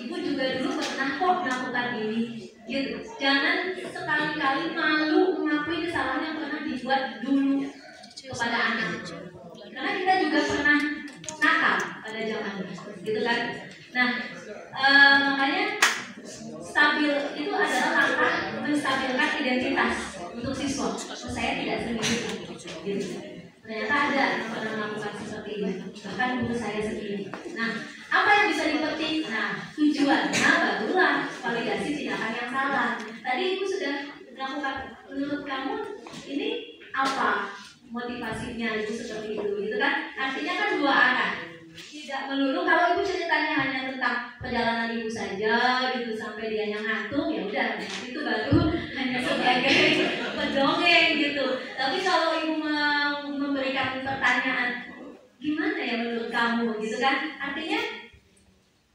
ibu juga dulu pernah kok melakukan ini, gitu. Jangan sekali-kali malu mengakui kesalahan yang pernah dibuat dulu kepada anak, karena kita juga pernah nakal pada zaman gitu kan. Nah, makanya stabil itu adalah langkah menstabilkan identitas untuk siswa. Saya tidak sendiri, gitu. Ternyata ada yang pernah melakukan seperti ini, bahkan guru saya sendiri. Nah, apa yang bisa dipetik? Nah, tujuannya barulah validasi tindakan yang salah. Tadi ibu sudah melakukan, menurut kamu ini apa motivasinya ibu seperti itu, gitu kan? Artinya kan dua arah. Tidak melulu kalau ibu ceritanya hanya tentang perjalanan ibu saja gitu sampai dia yang ngantuk, ya udah itu baru hanya sebagai pendongeng gitu. Tapi kalau ibu mau memberikan pertanyaan gimana ya menurut kamu gitu kan, artinya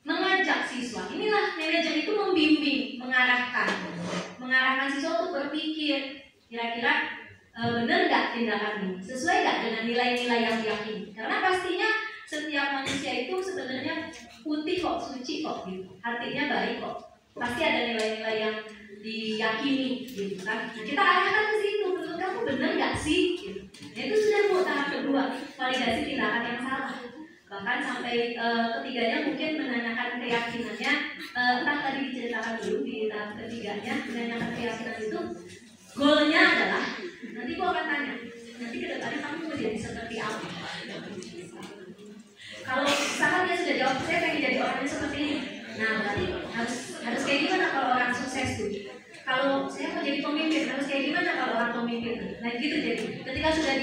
mengajak siswa. Inilah manajer itu membimbing, mengarahkan siswa untuk berpikir kira-kira benar nggak tindakan ini, sesuai nggak dengan nilai-nilai yang diyakini. Karena pastinya setiap manusia itu sebenarnya putih kok, suci kok, gitu. Artinya baik kok. Pasti ada nilai-nilai yang diyakini, gitu kan. Nah, kita arahkan ke situ. Menurut kamu benar nggak sih? Gitu. Nah, itu sudah tahap kedua, validasi tindakan yang salah. Bahkan sampai ketiganya mungkin menanyakan keyakinannya. Entah tadi diceritakan dulu di tahap ketiganya, menanyakan keyakinan itu goalnya adalah nanti gua akan tanya, nanti kedepannya kamu mau jadi seperti apa? Kalau misalkan dia sudah jawab, saya pengen jadi orangnya seperti ini. Nah, berarti harus kayak gimana kalau orang sukses tuh? Kalau saya mau jadi pemimpin, harus kayak gimana kalau orang pemimpin? Nah, gitu jadi. Ketika sudah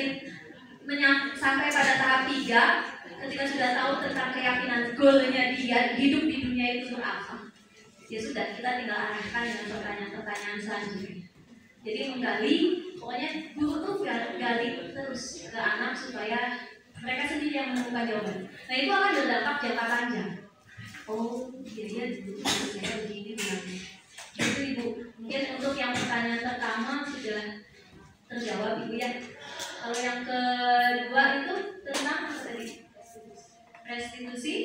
sampai pada tahap 3, ketika sudah tahu tentang keyakinan goalnya dia hidup di dunia itu untuk apa, ya sudah, kita tinggal arahkan dengan pertanyaan-pertanyaan selanjutnya. Jadi menggali, pokoknya guru tuh gali terus ke anak supaya mereka sendiri yang menemukan jawaban. Nah itu akan berdampak jangka panjang. Oh, jadi dulu saya begini bilangnya. Itu ibu, mungkin untuk yang pertanyaan pertama sudah terjawab ibu ya. Kalau yang kedua itu tentang apa tadi? Restitusi.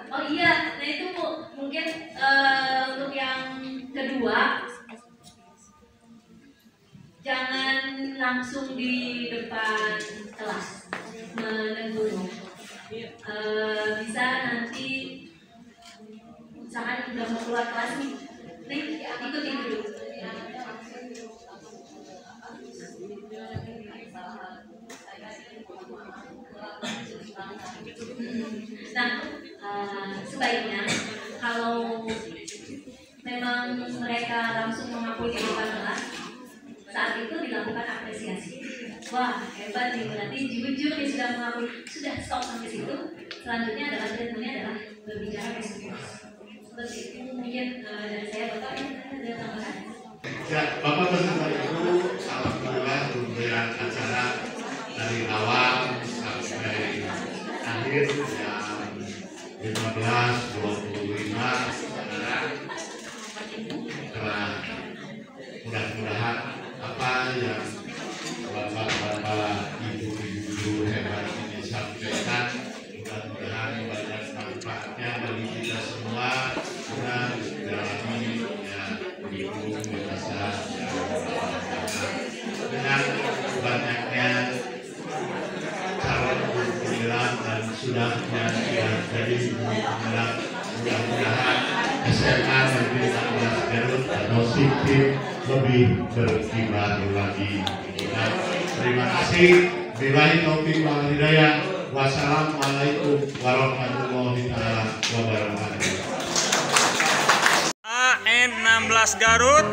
Oh iya, nah itu Bu, mungkin untuk yang kedua jangan langsung di depan kelas menegur. Bisa nanti misalkan udah mau keluar kelas nih, ikutin dulu. Nah, sebaiknya kalau memang mereka langsung mengakui di depan kelas, saat itu dilakukan apresiasi. Wah, hebat nih, berarti jujur dia sudah mengakui. Sudah, stop sampai situ. Selanjutnya adalah treatmentnya adalah berbicara face-to-face. Seperti itu mungkin dari saya. Bapak ada tambahan? Ya, Bapak beserta Ibu, alhamdulillah pemberian acara dari awal sampai akhir jam 15.25 saudara telah yang bapak-bapak, ibu-ibu hebat ini sampaikan. Mudah-mudahan banyak manfaatnya bagi kita semua. Dan jalani ya ibu biasa dengan banyaknya calon pemilihan dan sudahnya ya jadi pemilihan, mudah-mudahan SMA Negeri 16 Garut atau SIPTIM lebih berkibar lagi. Dan terima kasih. Billahi taufiq wal hidayah. Wassalamualaikum warahmatullahi wabarakatuh. AN 16 Garut.